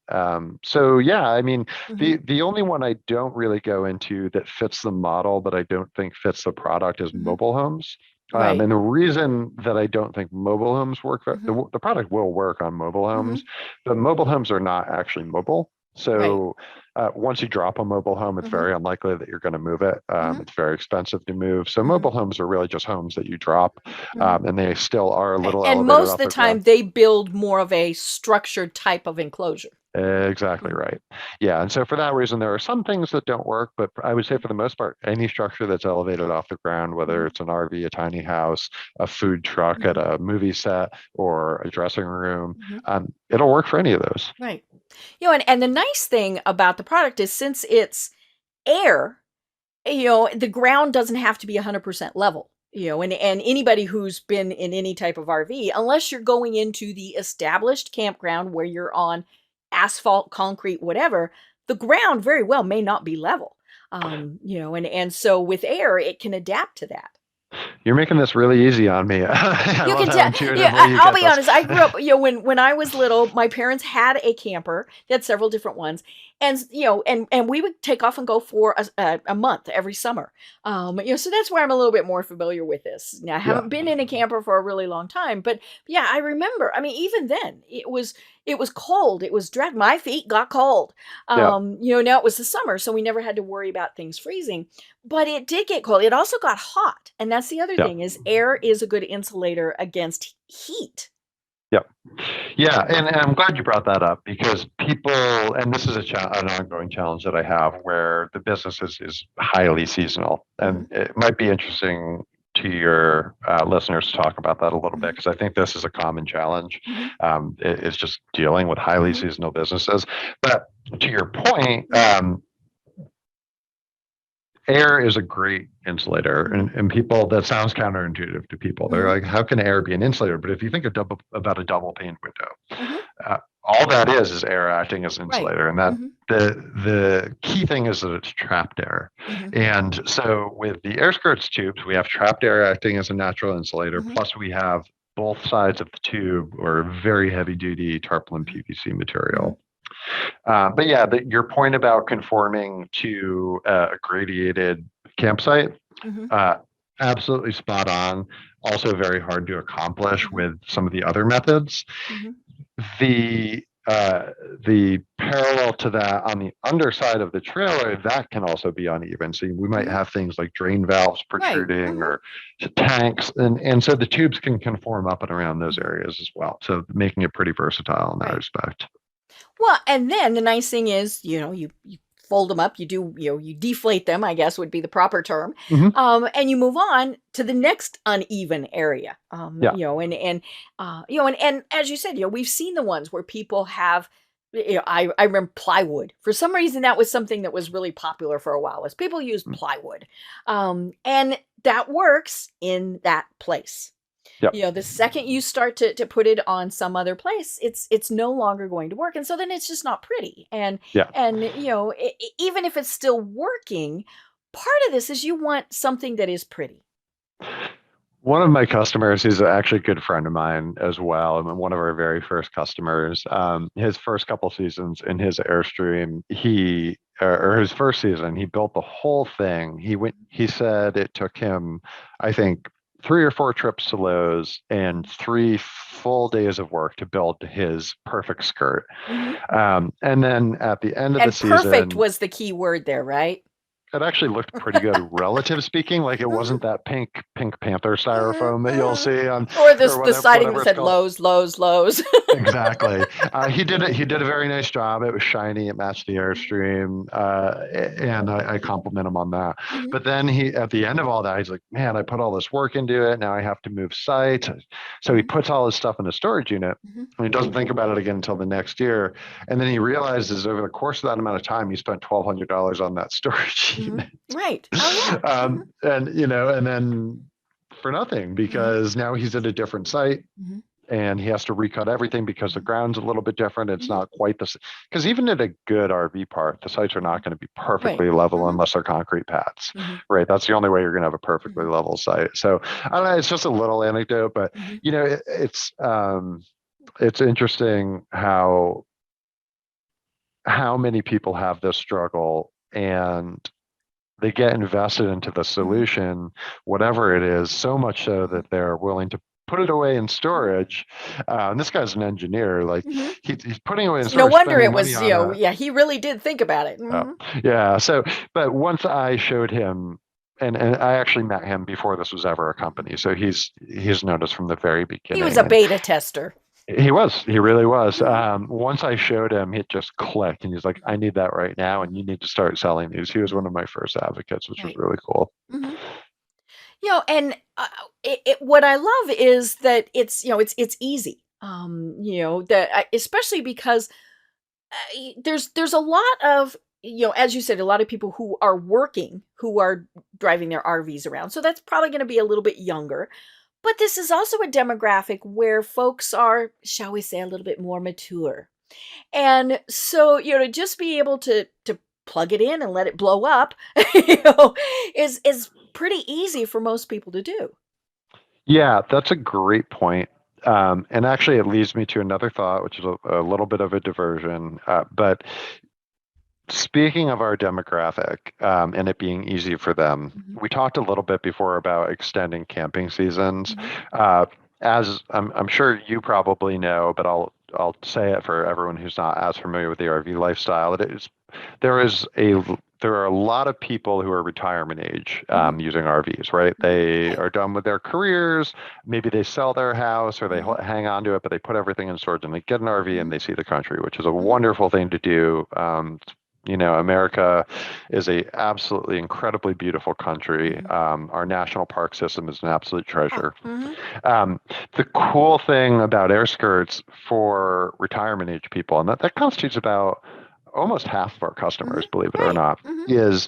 [SPEAKER 3] So yeah, I mean, the only one I don't really go into that fits the model, but I don't think fits the product is mobile homes. And the reason that I don't think mobile homes work, the product will work on mobile homes, but mobile homes are not actually mobile. So once you drop a mobile home, it's very unlikely that you're going to move it. It's very expensive to move. So mobile homes are really just homes that you drop, and they still are a little elevated.
[SPEAKER 2] And most of the time, they build more of a structured type of enclosure.
[SPEAKER 3] Exactly right. Yeah. And so for that reason, there are some things that don't work, but I would say for the most part, any structure that's elevated off the ground, whether it's an RV, a tiny house, a food truck at a movie set, or a dressing room, it'll work for any of those.
[SPEAKER 2] Right. And the nice thing about the product is since it's air, the ground doesn't have to be 100% level. And anybody who's been in any type of RV, unless you're going into the established campground where you're on asphalt, concrete, whatever, the ground very well may not be level. And so with air, it can adapt to that.
[SPEAKER 3] You're making this really easy on me.
[SPEAKER 2] You can tell. I'll be honest. I grew up. When I was little, my parents had a camper. They had several different ones, and and we would take off and go for a month every summer. So that's why I'm a little bit more familiar with this. Now I haven't been in a camper for a really long time, but yeah, I remember. I mean, even then, it was cold. It was dread. My feet got cold. Now it was the summer, so we never had to worry about things freezing. But it did get cold. It also got hot, and that's the other thing is air is a good insulator against heat.
[SPEAKER 3] Yeah, and I'm glad you brought that up because people, and this is an ongoing challenge that I have where the business is highly seasonal, and it might be interesting to your listeners to talk about that a little bit because I think this is a common challenge. It's just dealing with highly seasonal businesses. But to your point, air is a great insulator, and people, that sounds counterintuitive to people. They're like, how can air be an insulator? But if you think about a double pane window, all that is air acting as an insulator. And that the key thing is that it's trapped air. And so with the AirSkirts tubes, we have trapped air acting as a natural insulator, plus we have both sides of the tube or very heavy duty tarpaulin PVC material. But yeah, your point about conforming to a gradiated campsite, absolutely spot on. Also very hard to accomplish with some of the other methods. The parallel to that on the underside of the trailer, that can also be uneven. So we might have things like drain valves protruding or tanks, and so the tubes can conform up and around those areas as well. So making it pretty versatile in that respect.
[SPEAKER 2] Well, and then the nice thing is, you fold them up, you deflate them, I guess would be the proper term. And you move on to the next uneven area. And as you said, we've seen the ones where people have, I remember plywood. For some reason, that was something that was really popular for a while, was people use plywood. And that works in that place. The second you start to put it on some other place, it's no longer going to work, and so then it's just not pretty. And even if it's still working, part of this is you want something that is pretty.
[SPEAKER 3] One of my customers, he's actually a good friend of mine as well, and one of our very first customers. His first couple seasons in his Airstream, or his first season, he built the whole thing. He said it took him, I think, 3 or 4 trips to Lowe's and 3 full days of work to build his perfect skirt. And then at the end of the season,
[SPEAKER 2] perfect was the key word there, right?
[SPEAKER 3] It actually looked pretty good, relative speaking. Like it wasn't that pink Panther styrofoam that you'll see on,
[SPEAKER 2] or the siding that said Lowe's.
[SPEAKER 3] Exactly. He did a very nice job. It was shiny. It matched the Airstream, and I compliment him on that. But then at the end of all that, he's like, "Man, I put all this work into it. Now I have to move site." So he puts all his stuff in a storage unit, and he doesn't think about it again until the next year. And then he realizes over the course of that amount of time, he spent $1,200 on that storage unit.
[SPEAKER 2] Right. Oh, yeah.
[SPEAKER 3] And then for nothing, because now he's at a different site. And he has to recut everything because the ground's a little bit different. It's not quite the same. Because even at a good RV park, the sites are not going to be perfectly level unless they're concrete pads, right? That's the only way you're going to have a perfectly level site. So I don't know. It's just a little anecdote, but it's interesting how many people have this struggle, and they get invested into the solution, whatever it is, so much so that they're willing to put it away in storage. And this guy's an engineer. Like he's putting away in storage.
[SPEAKER 2] No wonder it was, he really did think about it.
[SPEAKER 3] So, but once I showed him, and I actually met him before this was ever a company. So he's known us from the very beginning.
[SPEAKER 2] He was a beta tester.
[SPEAKER 3] He really was. Once I showed him, it just clicked, and he's like, "I need that right now, and you need to start selling these." He was one of my first advocates, which was really cool.
[SPEAKER 2] And what I love is that it's easy. That especially because there's a lot of, as you said, a lot of people who are working, who are driving their RVs around. So that's probably going to be a little bit younger. But this is also a demographic where folks are, shall we say, a little bit more mature. And so, to just be able to plug it in and let it blow up, is pretty easy for most people to do.
[SPEAKER 3] Yeah, that's a great point. And actually, it leads me to another thought, which is a little bit of a diversion. But speaking of our demographic and it being easy for them, we talked a little bit before about extending camping seasons. As I'm sure you probably know, but I'll say it for everyone who's not as familiar with the RV lifestyle. There are a lot of people who are retirement age using RVs, right? They are done with their careers. Maybe they sell their house or they hang on to it, but they put everything in storage and they get an RV and they see the country, which is a wonderful thing to do. America is a absolutely incredibly beautiful country. Our national park system is an absolute treasure. The cool thing about AirSkirts for retirement age people, and that constitutes about almost half of our customers, believe it or not, is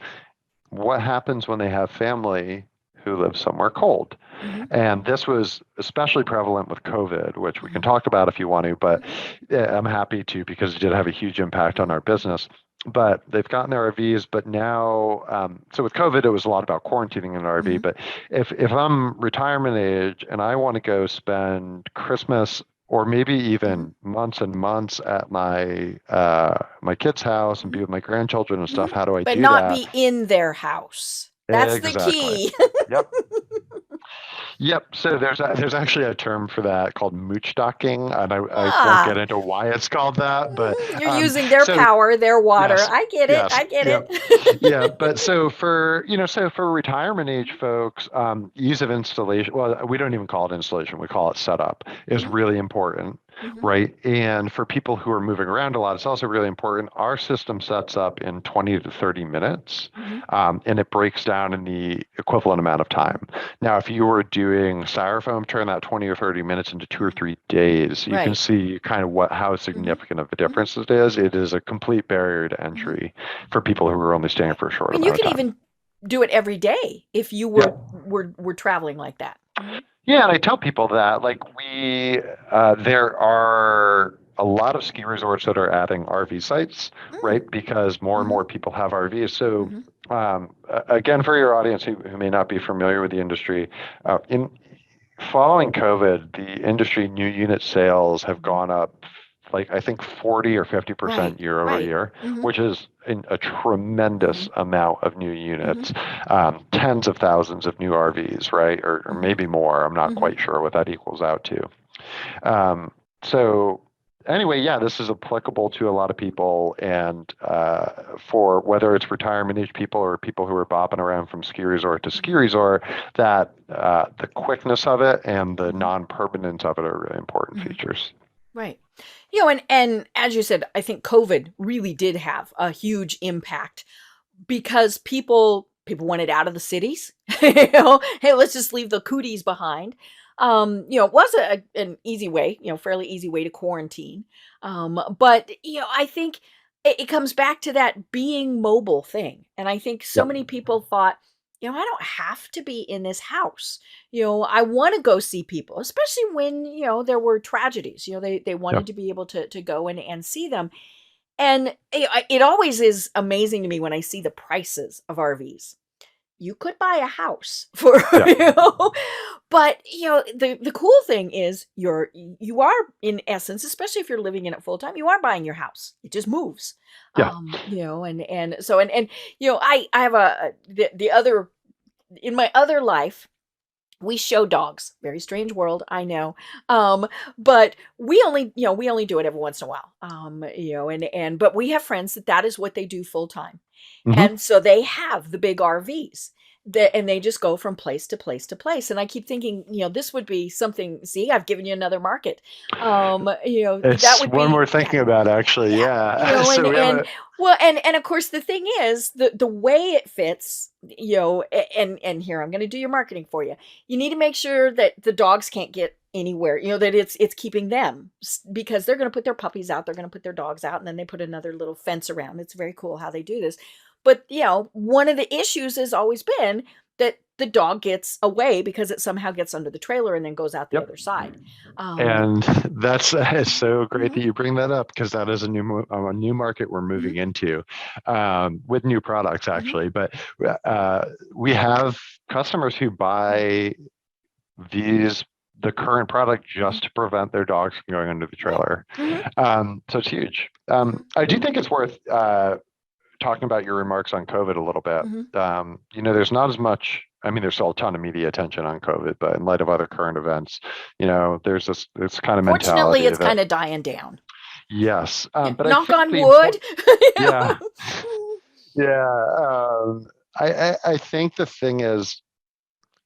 [SPEAKER 3] what happens when they have family who lives somewhere cold?
[SPEAKER 2] Mm-hmm.
[SPEAKER 3] And this was especially prevalent with COVID, which we can
[SPEAKER 2] Mm-hmm.
[SPEAKER 3] talk about if you want to, but
[SPEAKER 2] Mm-hmm.
[SPEAKER 3] I'm happy to because it did have a huge impact on our business. But they've gotten their RVs, but now, so with COVID, it was a lot about quarantining in an RV.
[SPEAKER 2] Mm-hmm.
[SPEAKER 3] But if I'm retirement age and I want to go spend Christmas or maybe
[SPEAKER 2] Mm-hmm.
[SPEAKER 3] even months and months at my kid's house and be with my grandchildren and
[SPEAKER 2] Mm-hmm.
[SPEAKER 3] stuff, how do I
[SPEAKER 2] But
[SPEAKER 3] do
[SPEAKER 2] not
[SPEAKER 3] that?
[SPEAKER 2] be in their house. That's the
[SPEAKER 3] Exactly.
[SPEAKER 2] key.
[SPEAKER 3] Yep. Yep. So there's actually a term for that called mooch docking, and I won't get
[SPEAKER 2] Ah,
[SPEAKER 3] into why it's called that, but
[SPEAKER 2] you're using their
[SPEAKER 3] so
[SPEAKER 2] power, their water.
[SPEAKER 3] yes,
[SPEAKER 2] I get it.
[SPEAKER 3] yes,
[SPEAKER 2] I get
[SPEAKER 3] yep,
[SPEAKER 2] it.
[SPEAKER 3] yeah. But so for retirement age folks, ease of installation. Well, we don't even call it installation; we call it setup. Is
[SPEAKER 2] Mm-hmm.
[SPEAKER 3] really important,
[SPEAKER 2] Mm-hmm.
[SPEAKER 3] right? And for people who are moving around a lot, it's also really important. Our system sets up in 20 to 30 minutes,
[SPEAKER 2] Mm-hmm.
[SPEAKER 3] and it breaks down in the equivalent amount of time. Now, if you were doing styrofoam, turn that 20 or 30 minutes into 2 or 3 days. You can
[SPEAKER 2] Right.
[SPEAKER 3] see kind of how
[SPEAKER 2] Mm-hmm.
[SPEAKER 3] significant of a
[SPEAKER 2] Mm-hmm.
[SPEAKER 3] difference it is. It is a complete barrier to
[SPEAKER 2] Mm-hmm.
[SPEAKER 3] entry for people who are only staying
[SPEAKER 2] Right.
[SPEAKER 3] for a short
[SPEAKER 2] And you
[SPEAKER 3] amount
[SPEAKER 2] could
[SPEAKER 3] of time.
[SPEAKER 2] even do it every day if you
[SPEAKER 3] Yeah.
[SPEAKER 2] were traveling like that. Mm-hmm.
[SPEAKER 3] Yeah, and I tell people that there are a lot of ski resorts that are adding RV sites,
[SPEAKER 2] Mm.
[SPEAKER 3] right? Because more and
[SPEAKER 2] Mm-hmm.
[SPEAKER 3] more people have RVs. So
[SPEAKER 2] Mm-hmm.
[SPEAKER 3] again, for your audience who may not be familiar with the industry, in following COVID, the industry new unit sales have
[SPEAKER 2] Mm-hmm.
[SPEAKER 3] gone up like I think 40 or
[SPEAKER 2] Right.
[SPEAKER 3] 50% year over
[SPEAKER 2] Right.
[SPEAKER 3] year,
[SPEAKER 2] Mm-hmm.
[SPEAKER 3] which is a
[SPEAKER 2] Mm-hmm.
[SPEAKER 3] tremendous amount of new
[SPEAKER 2] Mm-hmm.
[SPEAKER 3] units, tens of thousands of new RVs, right? Or
[SPEAKER 2] Mm-hmm.
[SPEAKER 3] maybe more. I'm not
[SPEAKER 2] Mm-hmm.
[SPEAKER 3] quite sure what that equals out to. So anyway, yeah, this is applicable to a lot of people, and for whether it's retirement age people or people who are bopping around from ski resort to ski
[SPEAKER 2] Mm-hmm.
[SPEAKER 3] resort, that the quickness of it and the
[SPEAKER 2] Mm-hmm.
[SPEAKER 3] non-permanence of it are really important
[SPEAKER 2] Mm-hmm.
[SPEAKER 3] features.
[SPEAKER 2] Right. And as you said, I think COVID really did have a huge impact because people wanted out of the cities. Hey, let's just leave the cooties behind. It was an easy way, fairly easy way to quarantine. But I think it comes back to that being mobile thing. And I think so
[SPEAKER 3] Yep.
[SPEAKER 2] many people thought, I don't have to be in this house. I want to go see people, especially when, there were tragedies. They
[SPEAKER 3] Yeah.
[SPEAKER 2] wanted to be able to go and see them. And it always is amazing to me when I see the prices of RVs. You could buy a house for,
[SPEAKER 3] Yeah.
[SPEAKER 2] but the cool thing is you are in essence, especially if you're living in it full time, you are buying your house. It just moves.
[SPEAKER 3] Yeah.
[SPEAKER 2] And so I have the other in my other life, we show dogs. Very strange world, I know. But we only do it every once in a while. But we have friends that is what they do full time.
[SPEAKER 3] Hmm.
[SPEAKER 2] And so they have the big RVs and they just go from place to place to place. And I keep thinking, this would be something. See, I've given you another market. That
[SPEAKER 3] It's
[SPEAKER 2] would
[SPEAKER 3] one
[SPEAKER 2] be,
[SPEAKER 3] we're
[SPEAKER 2] yeah,
[SPEAKER 3] thinking about actually.
[SPEAKER 2] yeah,
[SPEAKER 3] Yeah.
[SPEAKER 2] and
[SPEAKER 3] So we have
[SPEAKER 2] and
[SPEAKER 3] a
[SPEAKER 2] well, and of course the thing is the way it fits, and here I'm going to do your marketing for you. You need to make sure that the dogs can't get anywhere, that it's keeping them because they're going to put their puppies out, they're going to put their dogs out, and then they put another little fence around. It's very cool how they do this. But one of the issues has always been that the dog gets away because it somehow gets under the trailer and then goes out the
[SPEAKER 3] Yep.
[SPEAKER 2] other side. Um,
[SPEAKER 3] And that's it's so great
[SPEAKER 2] mhm,
[SPEAKER 3] that you bring that up because that is a new market we're
[SPEAKER 2] mhm,
[SPEAKER 3] moving into with new products
[SPEAKER 2] mhm,
[SPEAKER 3] actually. But we have customers who
[SPEAKER 2] mhm,
[SPEAKER 3] buy the current product
[SPEAKER 2] mhm.
[SPEAKER 3] just to prevent their dogs from going under the
[SPEAKER 2] Right.
[SPEAKER 3] trailer.
[SPEAKER 2] Mhm,
[SPEAKER 3] So it's huge.
[SPEAKER 2] mhm,
[SPEAKER 3] I do think it's worth talking about your remarks on COVID a little bit.
[SPEAKER 2] mhm.
[SPEAKER 3] There's not as much. I mean, there's still a ton of media attention on COVID, but in light of other current events, there's this kind of
[SPEAKER 2] Fortunately,
[SPEAKER 3] mentality
[SPEAKER 2] it's
[SPEAKER 3] that
[SPEAKER 2] kinda dying down.
[SPEAKER 3] yes,
[SPEAKER 2] Yeah,
[SPEAKER 3] but I
[SPEAKER 2] knock
[SPEAKER 3] think
[SPEAKER 2] on
[SPEAKER 3] the
[SPEAKER 2] wood.
[SPEAKER 3] important, yeah, yeah, I think the thing is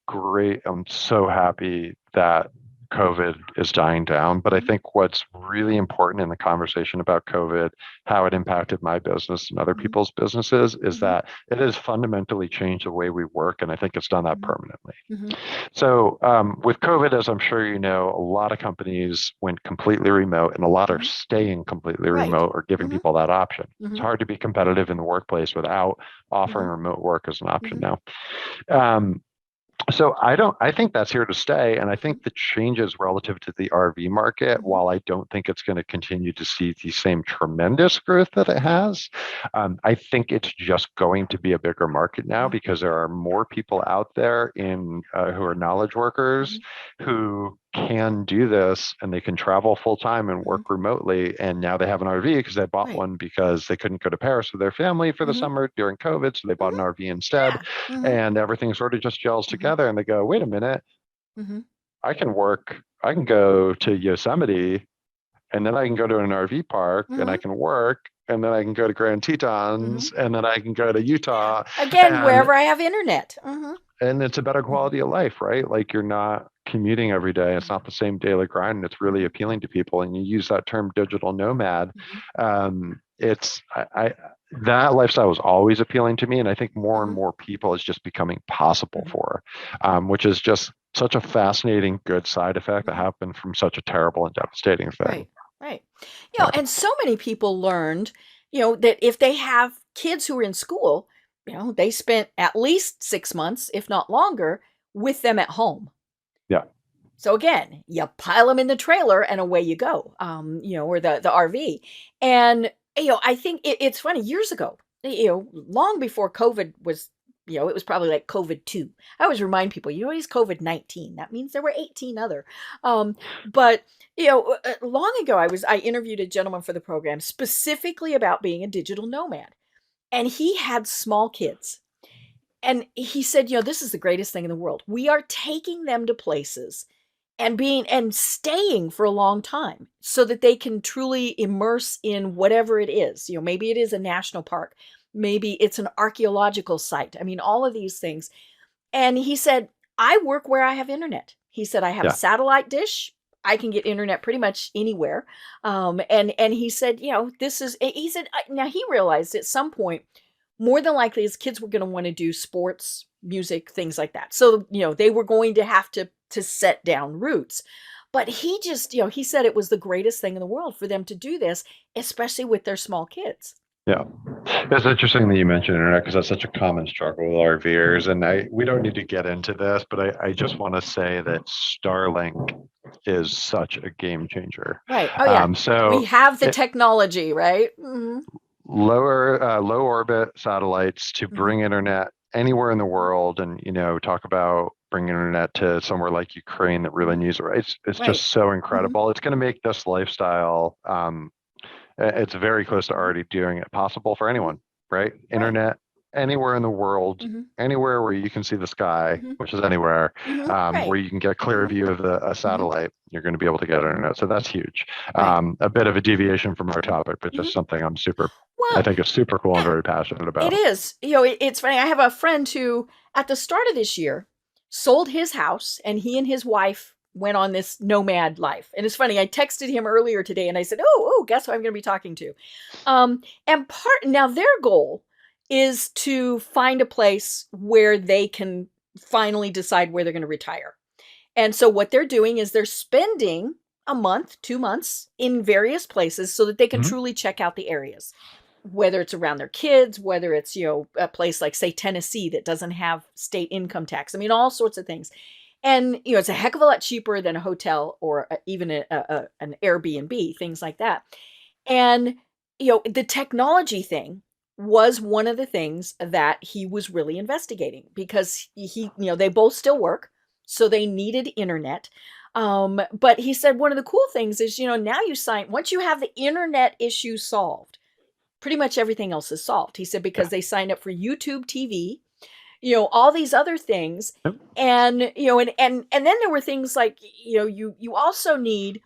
[SPEAKER 3] great. I'm so happy that COVID is dying down. But I think what's really important in the conversation about COVID, how it impacted my business and other people's businesses, is that it has fundamentally changed the way we work. And I think it's done that permanently. So with COVID, as I'm sure you know, a lot of companies went completely remote, and a lot are staying completely remote or giving people that option. It's hard to be competitive in the workplace without offering remote work as an option now. So I think that's here to stay. And I think the changes relative to the RV market, while I don't think it's going to continue to see the same tremendous growth that it has, I think it's just going to be a bigger market now because there are more people out there who are knowledge workers who can do this, and they can travel full time and work remotely. And now they have an RV because they bought one because they couldn't go to Paris with their family for the summer during COVID. So they bought an RV instead, and everything sort of just gels together. And they go, wait a minute, I can go to Yosemite, and then I can go to an RV park and I can work, and then I can go to Grand Tetons, and then I can go to Utah.
[SPEAKER 2] Again, wherever I have internet.
[SPEAKER 3] And it's a better quality of life, right? Like, you're not commuting every day. It's not the same daily grind. And it's really appealing to people. And you use that term digital nomad. That lifestyle was always appealing to me. And I think more and more people is just becoming possible for, which is just such a fascinating, good side effect that happened from such a terrible and devastating thing.
[SPEAKER 2] Right. And so many people learned, that if they have kids who are in school, they spent at least 6 months, if not longer, with them at home.
[SPEAKER 3] Yeah.
[SPEAKER 2] So again, you pile them in the trailer and away you go, or the RV. And, I think it's funny, years ago, long before COVID was, it was probably like COVID-2. I always remind people, he's COVID-19. That means there were 18 other. But, long ago, I interviewed a gentleman for the program specifically about being a digital nomad. And he had small kids. And he said, this is the greatest thing in the world. We are taking them to places and staying for a long time so that they can truly immerse in whatever it is. Maybe it is a national park. Maybe it's an archaeological site. I mean, all of these things. And he said, I work where I have internet. He said, I have a satellite dish. I can get internet pretty much anywhere. And he said, he said, now he realized at some point, more than likely his kids were going to want to do sports, music, things like that. So, they were going to have to set down roots. But he just, he said it was the greatest thing in the world for them to do this, especially with their small kids.
[SPEAKER 3] Yeah. It's interesting that you mentioned internet, because that's such a common struggle with RVers. And we don't need to get into this, but I just want to say that Starlink is such a game changer.
[SPEAKER 2] Right. Oh, yeah.
[SPEAKER 3] So
[SPEAKER 2] we have the technology, right?
[SPEAKER 3] Low orbit satellites to bring internet anywhere in the world. And, talk about bringing internet to somewhere like Ukraine that really needs it. It's just so incredible. It's going to make this lifestyle, it's very close to already doing it possible for anyone, right? Internet anywhere in the world, anywhere where you can see the sky, which is anywhere, where you can get a clear view of a satellite, you're going to be able to get internet. So that's huge. A bit of a deviation from our topic, but just something I think it's super cool and very passionate about.
[SPEAKER 2] It is. It's funny. I have a friend who, at the start of this year, sold his house, and he and his wife went on this nomad life. And it's funny, I texted him earlier today and I said, oh, guess who I'm going to be talking to? Now their goal is to find a place where they can finally decide where they're going to retire. And so what they're doing is they're spending a month, 2 months in various places so that they can truly check out the areas, whether it's around their kids, whether it's, a place like, say, Tennessee that doesn't have state income tax. I mean, all sorts of things. And, it's a heck of a lot cheaper than a hotel or even an Airbnb, things like that. And, the technology thing was one of the things that he was really investigating, because they both still work. So they needed internet. But he said one of the cool things is, now once you have the internet issue solved, pretty much everything else is solved. He said, because they signed up for YouTube TV, all these other things. And, and then there were things like, you also need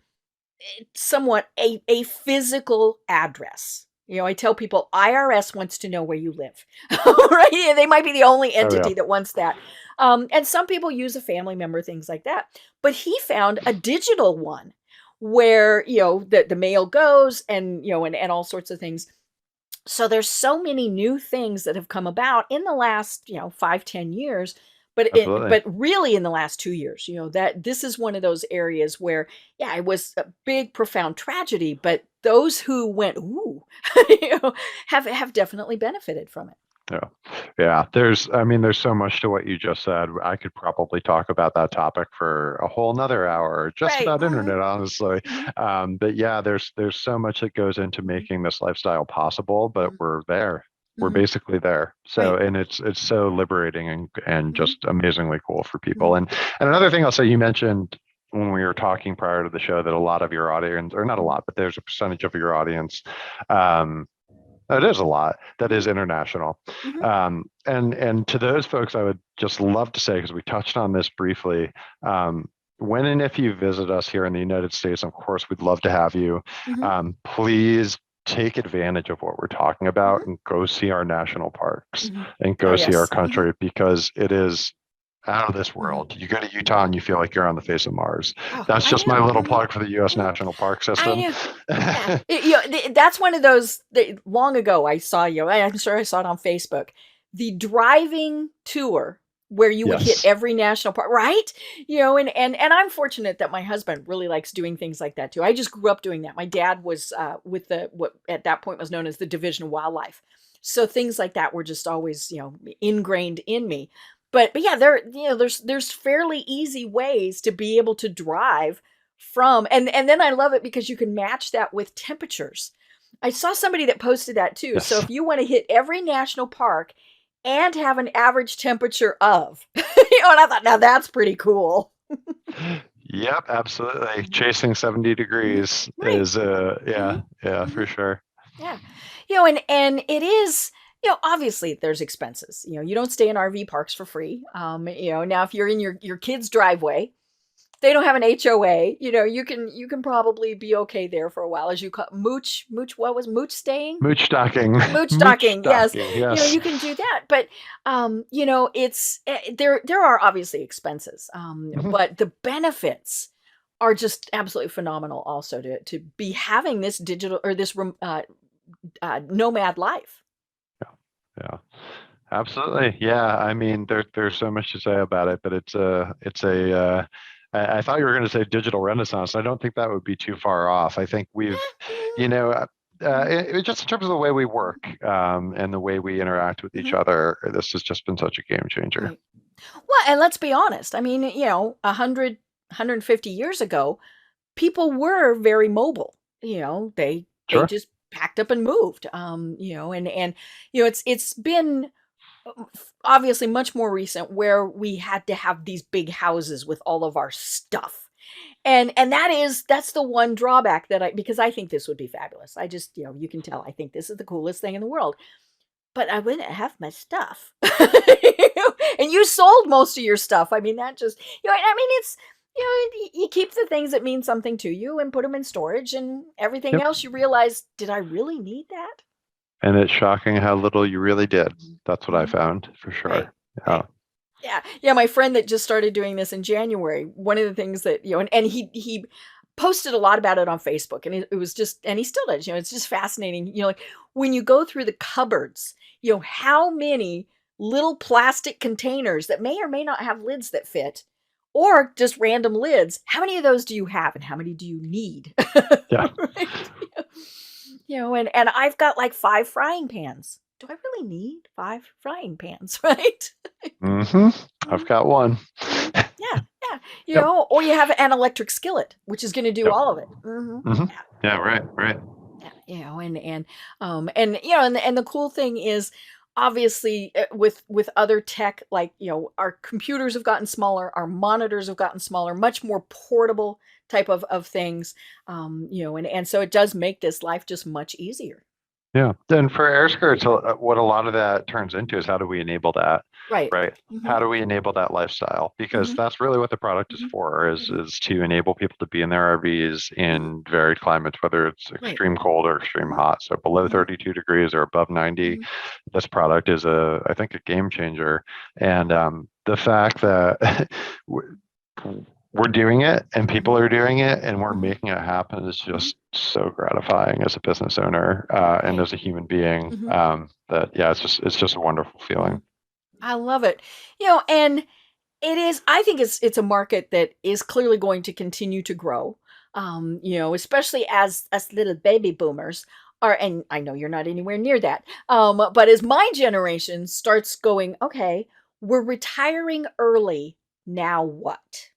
[SPEAKER 2] somewhat a physical address. I tell people IRS wants to know where you live, right? Yeah, they might be the only
[SPEAKER 3] Oh yeah.
[SPEAKER 2] entity that wants that. And some people use a family member, things like that. But he found a digital one where, the mail goes and all sorts of things. So there's so many new things that have come about in the last 5-10 years,
[SPEAKER 3] Absolutely.
[SPEAKER 2] but really in the last 2 years, that this is one of those areas where, yeah, it was a big profound tragedy, but those who went ooh, have definitely benefited from it.
[SPEAKER 3] Yeah. Yeah. There's so much to what you just said. I could probably talk about that topic for a whole nother hour, just
[SPEAKER 2] Right.
[SPEAKER 3] about internet, honestly.
[SPEAKER 2] Mhm.
[SPEAKER 3] But yeah, there's so much that goes into
[SPEAKER 2] Mhm.
[SPEAKER 3] making this lifestyle possible, but
[SPEAKER 2] Mhm.
[SPEAKER 3] we're there. We're
[SPEAKER 2] Mhm.
[SPEAKER 3] basically there. So,
[SPEAKER 2] Right.
[SPEAKER 3] and it's so liberating and
[SPEAKER 2] Mhm.
[SPEAKER 3] just amazingly cool for people.
[SPEAKER 2] Mhm.
[SPEAKER 3] And another thing I'll say, you mentioned when we were talking prior to the show that a lot of your audience, or not a
[SPEAKER 2] Mhm.
[SPEAKER 3] lot, but there's a percentage of your audience, um, it is a lot that
[SPEAKER 2] Mhm.
[SPEAKER 3] is international.
[SPEAKER 2] Mhm.
[SPEAKER 3] And to those folks, I would just love to say, because we touched on this briefly, when and if you visit us here in the United States, of course, we'd love to have you.
[SPEAKER 2] Mhm.
[SPEAKER 3] Please take advantage of what we're talking about
[SPEAKER 2] Mhm.
[SPEAKER 3] and go see our national parks
[SPEAKER 2] Mhm.
[SPEAKER 3] and
[SPEAKER 2] Oh,
[SPEAKER 3] go see our
[SPEAKER 2] yes. Mhm.
[SPEAKER 3] country, because it is out of this
[SPEAKER 2] Mhm.
[SPEAKER 3] world. You go to Utah and you feel like you're on the face of Mars.
[SPEAKER 2] Oh,
[SPEAKER 3] That's
[SPEAKER 2] I
[SPEAKER 3] just my
[SPEAKER 2] know.
[SPEAKER 3] little
[SPEAKER 2] Mhm.
[SPEAKER 3] plug for the U.S.
[SPEAKER 2] Mhm.
[SPEAKER 3] National Park
[SPEAKER 2] I
[SPEAKER 3] System.
[SPEAKER 2] know. Yeah. That's one of those that long ago I saw I'm sure I saw it on Facebook. The driving tour where you would hit
[SPEAKER 3] Yes.
[SPEAKER 2] every national park, right? And I'm fortunate that my husband really likes doing things like that too. I just grew up doing that. My dad was with the what at that point was known as the Division of Wildlife. So things like that were just always, ingrained in me. But yeah, there's fairly easy ways to be able to drive from, and then I love it because you can match that with temperatures. I saw somebody that posted that too. So
[SPEAKER 3] Yes.
[SPEAKER 2] if you want to hit every national park and have an average temperature of, and I thought, now that's pretty cool.
[SPEAKER 3] Yep, absolutely.
[SPEAKER 2] Mhm.
[SPEAKER 3] Chasing 70
[SPEAKER 2] Mhm.
[SPEAKER 3] degrees
[SPEAKER 2] Right.
[SPEAKER 3] is
[SPEAKER 2] Mhm.
[SPEAKER 3] yeah, for
[SPEAKER 2] Mhm.
[SPEAKER 3] sure.
[SPEAKER 2] Yeah. And it is, obviously there's expenses. You don't stay in RV parks for free. Now if you're in your kid's driveway, they don't have an HOA, you can probably be okay there for a while as you call mooch, what was mooch staying?
[SPEAKER 3] Mooch stocking.
[SPEAKER 2] Mooch
[SPEAKER 3] Mooch
[SPEAKER 2] stocking, yes.
[SPEAKER 3] stocking, yes.
[SPEAKER 2] You can do that, but, it's there are obviously expenses,
[SPEAKER 3] Mhm.
[SPEAKER 2] but the benefits are just absolutely phenomenal also to be having this digital or this nomad life.
[SPEAKER 3] Yeah, absolutely. Yeah, there's so much to say about it, but it's a I thought you were going to say digital renaissance. I don't think that would be too far off. I think we've, you know,
[SPEAKER 2] Mhm,
[SPEAKER 3] just in terms of the way we work, and the way we interact with each
[SPEAKER 2] mhm,
[SPEAKER 3] other, this has just been such a game changer.
[SPEAKER 2] right. Well, and let's be honest, I mean, 150 years ago, people were very mobile. They
[SPEAKER 3] Sure.
[SPEAKER 2] just packed up and moved. And it's been obviously much more recent where we had to have these big houses with all of our stuff. And that's the one drawback that I because I think this would be fabulous. I just, you can tell I think this is the coolest thing in the world. But I wouldn't have my stuff. And you sold most of your stuff. I mean, that just, it's, you keep the things that mean something to you and put them in storage and everything
[SPEAKER 3] Yep.
[SPEAKER 2] else you realize, did I really need that?
[SPEAKER 3] And it's shocking how little you really did.
[SPEAKER 2] Mhm.
[SPEAKER 3] That's what I
[SPEAKER 2] Mhm.
[SPEAKER 3] found for
[SPEAKER 2] Right.
[SPEAKER 3] sure. Yeah.
[SPEAKER 2] Right. Yeah. Yeah. My friend that just started doing this in January, one of the things that, and he posted a lot about it on Facebook and it was just, and he still does, it's just fascinating. Like when you go through the cupboards, how many little plastic containers that may or may not have lids that fit or just random lids. How many of those do you have and how many do you need?
[SPEAKER 3] Yeah.
[SPEAKER 2] Right? And I've got like 5 frying pans. Do I really need 5 frying pans, right?
[SPEAKER 3] hmm I've
[SPEAKER 2] Mhm,
[SPEAKER 3] got one.
[SPEAKER 2] mhm. Yeah, yeah,
[SPEAKER 3] Yep.
[SPEAKER 2] or you have an electric skillet, which is gonna do
[SPEAKER 3] Yep.
[SPEAKER 2] all of it. Mhm.
[SPEAKER 3] hmm
[SPEAKER 2] Yeah,
[SPEAKER 3] Yeah. Right. Right.
[SPEAKER 2] yeah, and the cool thing is, obviously, with other tech, like, our computers have gotten smaller, our monitors have gotten smaller, much more portable type of things, and so it does make this life just much easier.
[SPEAKER 3] Yeah. Then for AirSkirts, what a lot of that turns into is how do we enable that,
[SPEAKER 2] Right.
[SPEAKER 3] right?
[SPEAKER 2] Mm-hmm.
[SPEAKER 3] How do we enable that lifestyle? Because
[SPEAKER 2] Mm-hmm.
[SPEAKER 3] that's really what the product is
[SPEAKER 2] Mm-hmm.
[SPEAKER 3] for,
[SPEAKER 2] Mm-hmm.
[SPEAKER 3] is to enable people to be in their RVs
[SPEAKER 2] Mm-hmm.
[SPEAKER 3] in varied climates, whether it's
[SPEAKER 2] Right.
[SPEAKER 3] extreme cold or extreme
[SPEAKER 2] Mm-hmm.
[SPEAKER 3] hot. So below
[SPEAKER 2] Mm-hmm.
[SPEAKER 3] 32 degrees or above 90,
[SPEAKER 2] Mm-hmm.
[SPEAKER 3] this product is I think, a game changer. And the fact that we're doing it and
[SPEAKER 2] Mm-hmm.
[SPEAKER 3] people are doing it and we're
[SPEAKER 2] Mm-hmm.
[SPEAKER 3] making it happen is
[SPEAKER 2] Mm-hmm.
[SPEAKER 3] just so gratifying as a business owner, and
[SPEAKER 2] Right.
[SPEAKER 3] as a human being.
[SPEAKER 2] Mm-hmm.
[SPEAKER 3] That yeah, it's just a wonderful
[SPEAKER 2] Mm-hmm.
[SPEAKER 3] feeling.
[SPEAKER 2] I love it. And it is, I think it's a market that is clearly going to continue to grow. Especially as us little baby boomers are, and I know you're not anywhere near that. But as my generation starts going, okay, we're retiring early. Now what?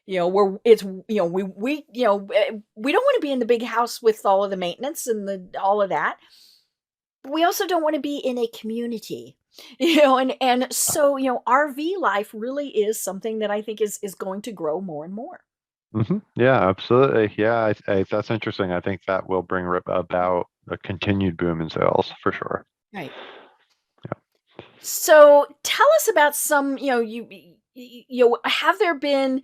[SPEAKER 2] We're it's we don't want to be in the big house with all of the maintenance and the all of that. But we also don't want to be in a community. And so, RV life really is something that I think is going to grow more and more.
[SPEAKER 3] Yeah, absolutely. Yeah, that's interesting. I think that will bring about a continued boom in sales for sure.
[SPEAKER 2] Right.
[SPEAKER 3] Yeah.
[SPEAKER 2] So tell us about some, have there been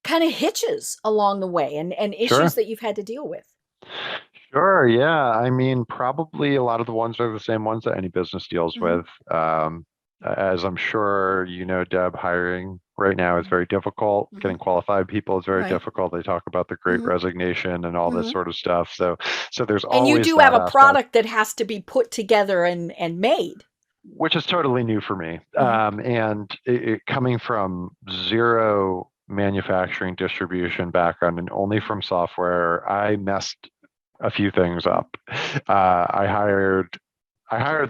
[SPEAKER 2] kind of hitches along the way and issues
[SPEAKER 3] Sure.
[SPEAKER 2] that you've had to deal with?
[SPEAKER 3] Sure. Yeah. I mean, probably a lot of the ones are the same ones that any business deals
[SPEAKER 2] Hmm.
[SPEAKER 3] with. As I'm sure you know, Deb, hiring right now is very difficult.
[SPEAKER 2] Hmm.
[SPEAKER 3] Getting qualified people is very
[SPEAKER 2] Right.
[SPEAKER 3] difficult. They talk about the great
[SPEAKER 2] Hmm.
[SPEAKER 3] resignation and all this
[SPEAKER 2] Hmm.
[SPEAKER 3] sort of stuff. So there's
[SPEAKER 2] And you
[SPEAKER 3] always
[SPEAKER 2] do have
[SPEAKER 3] that
[SPEAKER 2] a
[SPEAKER 3] aspect,
[SPEAKER 2] product that has to be put together and made.
[SPEAKER 3] which is totally new for me.
[SPEAKER 2] Hmm.
[SPEAKER 3] And it coming from zero manufacturing distribution background and only from software, I messed a few things up. I hired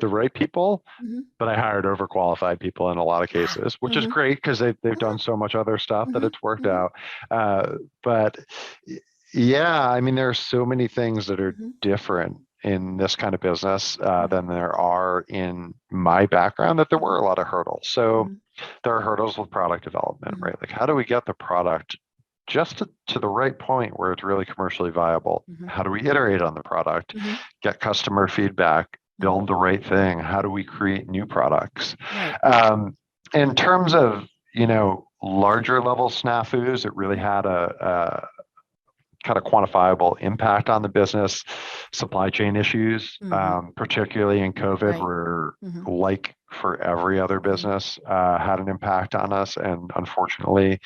[SPEAKER 3] the right people,
[SPEAKER 2] Hmm.
[SPEAKER 3] but I hired overqualified people in a lot of
[SPEAKER 2] Ah.
[SPEAKER 3] cases, which is
[SPEAKER 2] Hmm.
[SPEAKER 3] great because they've done so much other stuff that
[SPEAKER 2] Hmm.
[SPEAKER 3] it's worked
[SPEAKER 2] Hmm.
[SPEAKER 3] out. But yeah, I mean, there are so many things that are
[SPEAKER 2] Hmm.
[SPEAKER 3] different in this kind of business
[SPEAKER 2] Hmm.
[SPEAKER 3] than there are in my background, that there were
[SPEAKER 2] Hmm.
[SPEAKER 3] a lot of hurdles. So
[SPEAKER 2] Hmm.
[SPEAKER 3] there are hurdles with product development,
[SPEAKER 2] Hmm.
[SPEAKER 3] right? Like, how do we get the product just to the right point where it's really commercially viable?
[SPEAKER 2] Hmm.
[SPEAKER 3] How do we iterate on the product,
[SPEAKER 2] Hmm.
[SPEAKER 3] get customer feedback,
[SPEAKER 2] Hmm.
[SPEAKER 3] build the right thing? How do we create new products?
[SPEAKER 2] Right.
[SPEAKER 3] Um, in terms of, larger level snafus, it really
[SPEAKER 2] Hmm.
[SPEAKER 3] had a kind of quantifiable impact on the business. Supply chain issues,
[SPEAKER 2] Hmm.
[SPEAKER 3] particularly in COVID,
[SPEAKER 2] Right.
[SPEAKER 3] were,
[SPEAKER 2] Hmm.
[SPEAKER 3] like for every other
[SPEAKER 2] Hmm.
[SPEAKER 3] business, had an impact on us. And unfortunately,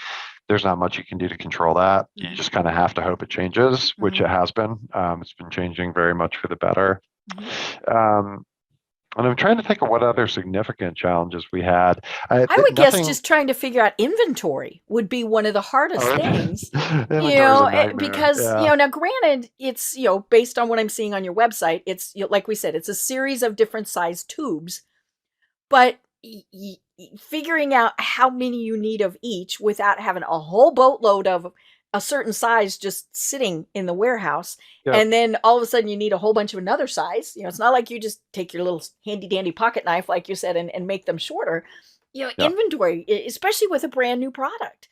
[SPEAKER 3] there's not much you can do to control that. You
[SPEAKER 2] Hmm.
[SPEAKER 3] just kind of have to hope it changes, which
[SPEAKER 2] Hmm.
[SPEAKER 3] it has been. It's been changing very much for the better.
[SPEAKER 2] Hmm.
[SPEAKER 3] Um, and I'm trying to think of what other significant challenges we had.
[SPEAKER 2] I would guess
[SPEAKER 3] Nothing.
[SPEAKER 2] just trying to figure out inventory would be one of the hardest things,
[SPEAKER 3] Inventory is a nightmare.
[SPEAKER 2] because,
[SPEAKER 3] Yeah.
[SPEAKER 2] now granted, it's, based on what I'm seeing on your website, it's, like we said, it's a series of different size tubes, but figuring out how many you need of each without having a whole boatload of a certain size just sitting in the warehouse,
[SPEAKER 3] Yeah.
[SPEAKER 2] and then all of a sudden you need a whole bunch of another size. It's not like you just take your little handy dandy pocket knife, like you said, and make them shorter.
[SPEAKER 3] Yeah.
[SPEAKER 2] Inventory, especially with a brand new product,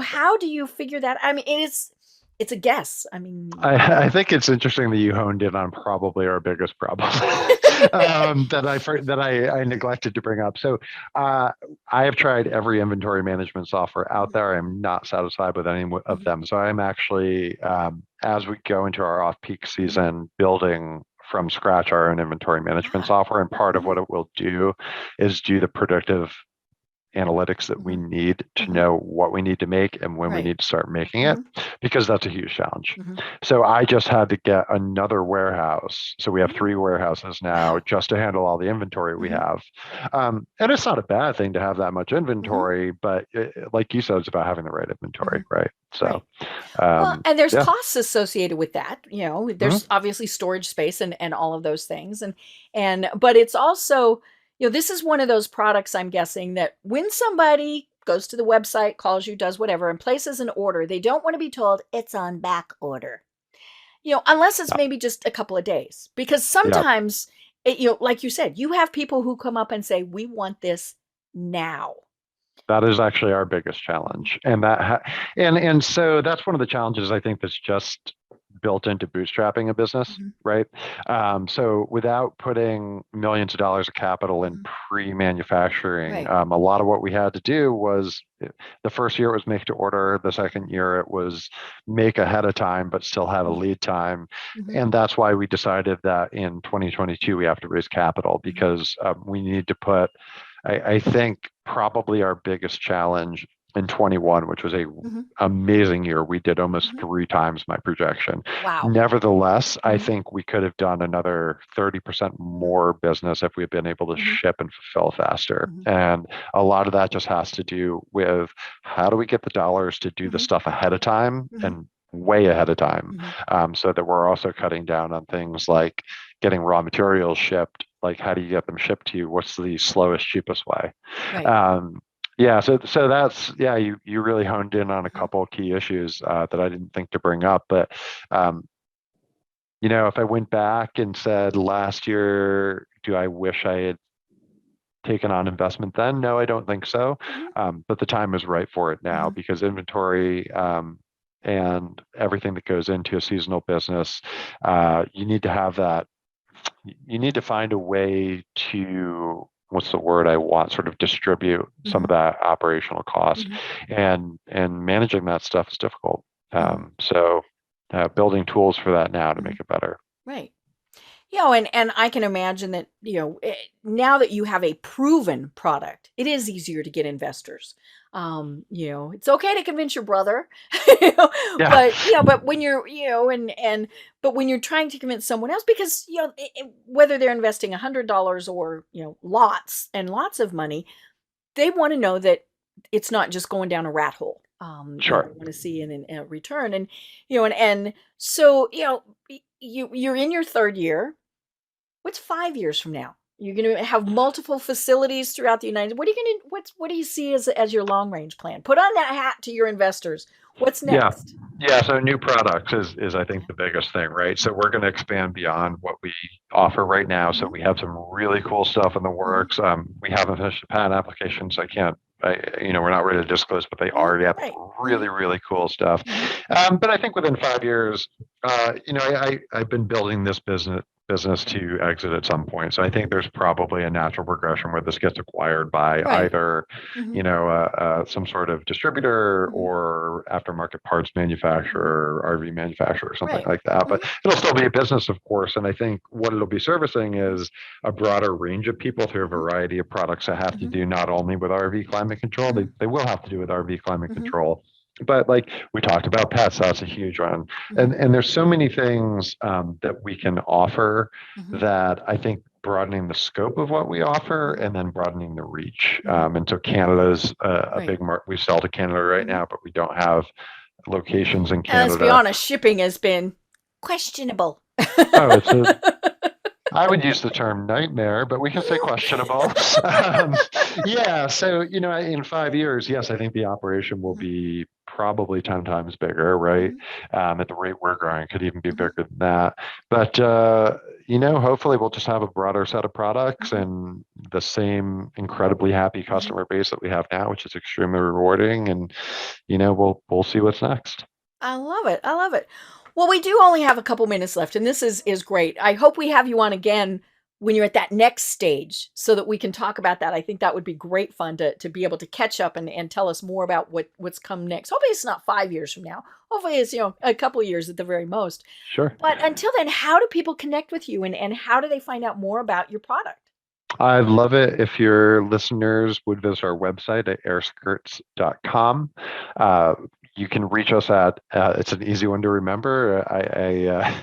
[SPEAKER 2] how do you figure that? I mean, it's a guess. I mean,
[SPEAKER 3] I think it's interesting that you honed in on probably our biggest problem, that I neglected to bring up. So I have tried every inventory management software out there. I'm not satisfied with any of
[SPEAKER 2] Mhm.
[SPEAKER 3] them. So I'm actually, as we go into our off-peak
[SPEAKER 2] Mhm.
[SPEAKER 3] season, building from scratch our own inventory management
[SPEAKER 2] Ah.
[SPEAKER 3] software. And part of
[SPEAKER 2] Mhm.
[SPEAKER 3] what it will do is do the predictive analytics that we
[SPEAKER 2] Mhm.
[SPEAKER 3] need to
[SPEAKER 2] Mhm.
[SPEAKER 3] know what we need to make and when we
[SPEAKER 2] Right.
[SPEAKER 3] need to start making it,
[SPEAKER 2] Mhm.
[SPEAKER 3] because that's a huge challenge.
[SPEAKER 2] Mhm.
[SPEAKER 3] So I just had to get another warehouse. So we have
[SPEAKER 2] Mm.
[SPEAKER 3] 3 warehouses now
[SPEAKER 2] Wow.
[SPEAKER 3] just to handle all the inventory we
[SPEAKER 2] Mhm.
[SPEAKER 3] have. And it's not a bad thing to have that much
[SPEAKER 2] Mhm.
[SPEAKER 3] inventory, but like you said, it's about having the right inventory,
[SPEAKER 2] Mhm.
[SPEAKER 3] right? So,
[SPEAKER 2] Right. Well, and there's
[SPEAKER 3] yeah.
[SPEAKER 2] costs associated with that. There's
[SPEAKER 3] Mhm.
[SPEAKER 2] obviously storage space and all of those things, and but it's also, this is one of those products, I'm guessing, that when somebody goes to the website, calls you, does whatever, and places an order, they don't want to be told it's on back order. Unless it's
[SPEAKER 3] Yeah.
[SPEAKER 2] maybe just a couple of days, because
[SPEAKER 3] Yeah.
[SPEAKER 2] sometimes, like you said, you have people who come up and say, "We want this now."
[SPEAKER 3] That is actually our biggest challenge. And so that's one of the challenges I think that's just built into bootstrapping a business, right? So without putting millions of dollars of capital in pre-manufacturing,
[SPEAKER 2] Right.
[SPEAKER 3] a lot of what we had to do was the first year it was make to order. The second year it was make ahead of time, but still have a lead time. And that's why we decided that in 2022 we have to raise capital because we need to put, I think probably our biggest challenge in 21, which was a amazing year. We did almost 3 times my projection.
[SPEAKER 2] Wow.
[SPEAKER 3] Nevertheless, I think we could have done another 30% more business if we had been able to ship and fulfill faster. And a lot of that just has to do with how do we get the dollars to do the stuff ahead of time and way ahead of time, so that we're also cutting down on things like getting raw materials shipped. Like, how do you get them shipped to you? What's the slowest, cheapest way?
[SPEAKER 2] Right.
[SPEAKER 3] Yeah, so that's you really honed in on a couple of key issues that I didn't think to bring up, but if I went back and said last year, do I wish I had taken on investment then? No, I don't think so. But the time is right for it now because inventory and everything that goes into a seasonal business, you need to have that. You need to find a way to, what's the word I want, sort of distribute some of that operational cost, and managing that stuff is difficult. So building tools for that now to make it better.
[SPEAKER 2] Right. And I can imagine that, now that you have a proven product, it is easier to get investors. It's okay to convince your brother, but when you're, but when you're trying to convince someone else, because, whether they're investing $100 or, lots and lots of money, they want to know that it's not just going down a rat hole.
[SPEAKER 3] Sure.
[SPEAKER 2] They want to see a return. And, and so, you're in your third year. What's 5 years from now? You're going to have multiple facilities throughout the United States. What are you going to? What do you see as your long range plan? Put on that hat to your investors. What's next?
[SPEAKER 3] Yeah. So new products is I think the biggest thing, right? So we're going to expand beyond what we offer right now. So we have some really cool stuff in the works. We haven't finished the patent application, so we're not ready to disclose, but they already have really, really cool stuff. But I think within 5 years, I've been building this business to exit at some point. So I think there's probably a natural progression where this gets acquired by either, some sort of distributor or aftermarket parts manufacturer, RV manufacturer, or something like that. But it'll still be a business, of course. And I think what it'll be servicing is a broader range of people through a variety of products that have to do not only with RV climate control, they will have to do with RV climate control. But like we talked about pets, that's a huge one. And there's so many things that we can offer that I think broadening the scope of what we offer and then broadening the reach. And so Canada's a big market. We sell to Canada right now, but we don't have locations in Canada.
[SPEAKER 2] Let's be honest, shipping has been questionable.
[SPEAKER 3] I would use the term nightmare, but we can say questionable. So, in 5 years, yes, I think the operation will be probably 10 times bigger, right? At the rate we're growing, could even be bigger than that. But, hopefully we'll just have a broader set of products and the same incredibly happy customer base that we have now, which is extremely rewarding. And, we'll see what's next.
[SPEAKER 2] I love it. I love it. Well, we do only have a couple minutes left, and this is great. I hope we have you on again when you're at that next stage so that we can talk about that. I think that would be great fun to be able to catch up and tell us more about what's come next. Hopefully it's not 5 years from now. Hopefully it's, a couple of years at the very most.
[SPEAKER 3] Sure.
[SPEAKER 2] But until then, how do people connect with you and how do they find out more about your product?
[SPEAKER 3] I'd love it if your listeners would visit our website at AirSkirts.com. You can reach us at, it's an easy one to remember. I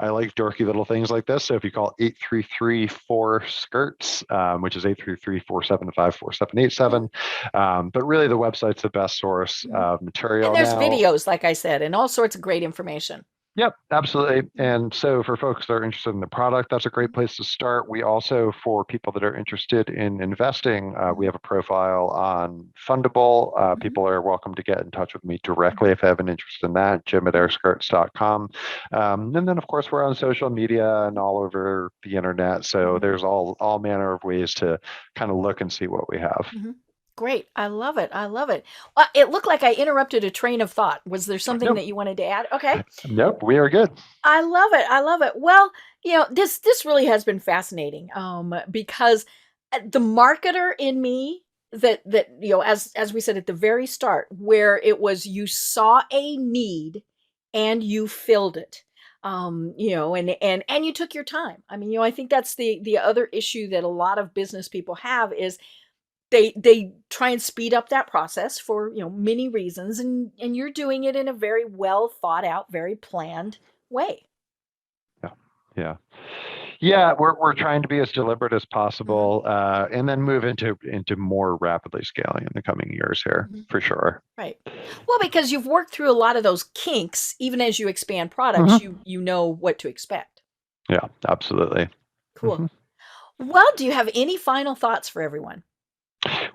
[SPEAKER 3] like dorky little things like this. So if you call 833-4-SKIRTS, which is 833-475-4787. But really the website's the best source of material.
[SPEAKER 2] And there's videos, like I said, and all sorts of great information.
[SPEAKER 3] Yep, absolutely. And so for folks that are interested in the product, that's a great place to start. We also, for people that are interested in investing, we have a profile on Fundable. People are welcome to get in touch with me directly if they have an interest in that, Jim@AirSkirts.com. And then, of course, we're on social media and all over the internet. So there's all manner of ways to kind of look and see what we have.
[SPEAKER 2] Great. I love it. I love it. Well, it looked like I interrupted a train of thought. Was there something
[SPEAKER 3] Nope.
[SPEAKER 2] that you wanted to add? Okay.
[SPEAKER 3] Nope, we are good.
[SPEAKER 2] I love it. I love it. Well, this really has been fascinating. Because the marketer in me that as we said at the very start, where it was you saw a need and you filled it. And you took your time. I mean, I think that's the other issue that a lot of business people have is they try and speed up that process for many reasons, and you're doing it in a very well thought out, very planned way.
[SPEAKER 3] Yeah. Yeah. Yeah, we're trying to be as deliberate as
[SPEAKER 2] Hmm.
[SPEAKER 3] possible, and then move into more rapidly scaling in the coming years here,
[SPEAKER 2] Hmm.
[SPEAKER 3] for sure.
[SPEAKER 2] Right. Well, because you've worked through a lot of those kinks, even as you expand products,
[SPEAKER 3] Hmm.
[SPEAKER 2] you know what to expect.
[SPEAKER 3] Yeah, absolutely.
[SPEAKER 2] Cool.
[SPEAKER 3] Hmm.
[SPEAKER 2] Well, do you have any final thoughts for everyone?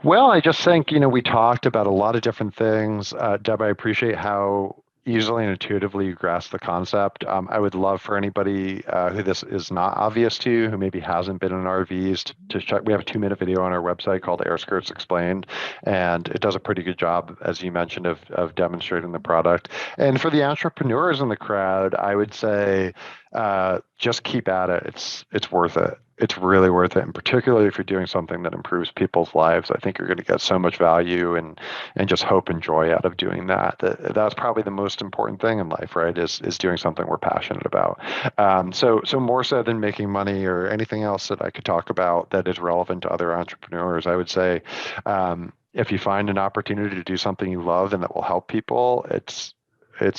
[SPEAKER 3] Well, I just think, we talked about a lot of different things. Deb, I appreciate how easily and intuitively you grasp the concept. I would love for anybody who this is not obvious to, who maybe hasn't been in RVs, to check. We have a 2-minute video on our website called AirSkirts Explained, and it does a pretty good job, as you mentioned, of demonstrating the product. And for the entrepreneurs in the crowd, I would say just keep at it. It's worth it. It's really worth it, and particularly if you're doing something that improves people's lives, I think you're going to get so much value and just hope and joy out of doing that. That's probably the most important thing in life, right? Is doing something we're passionate about. So more so than making money or anything else that I could talk about that is relevant to other entrepreneurs, I would say, if you find an opportunity to do something you love and that will help people, it's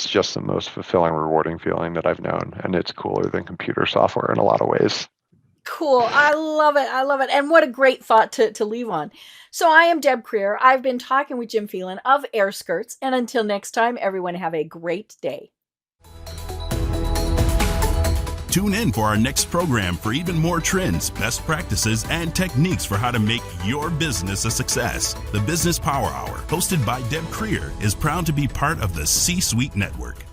[SPEAKER 3] just the most fulfilling, rewarding feeling that I've known, and it's cooler than computer software in a lot of ways.
[SPEAKER 2] Cool. I love it. I love it. And what a great thought to leave on. So I am Deb Creer. I've been talking with Jim Phelan of AirSkirts. And until next time, everyone have a great day.
[SPEAKER 1] Tune in for our next program for even more trends, best practices, and techniques for how to make your business a success. The Business Power Hour, hosted by Deb Creer, is proud to be part of the C-Suite Network.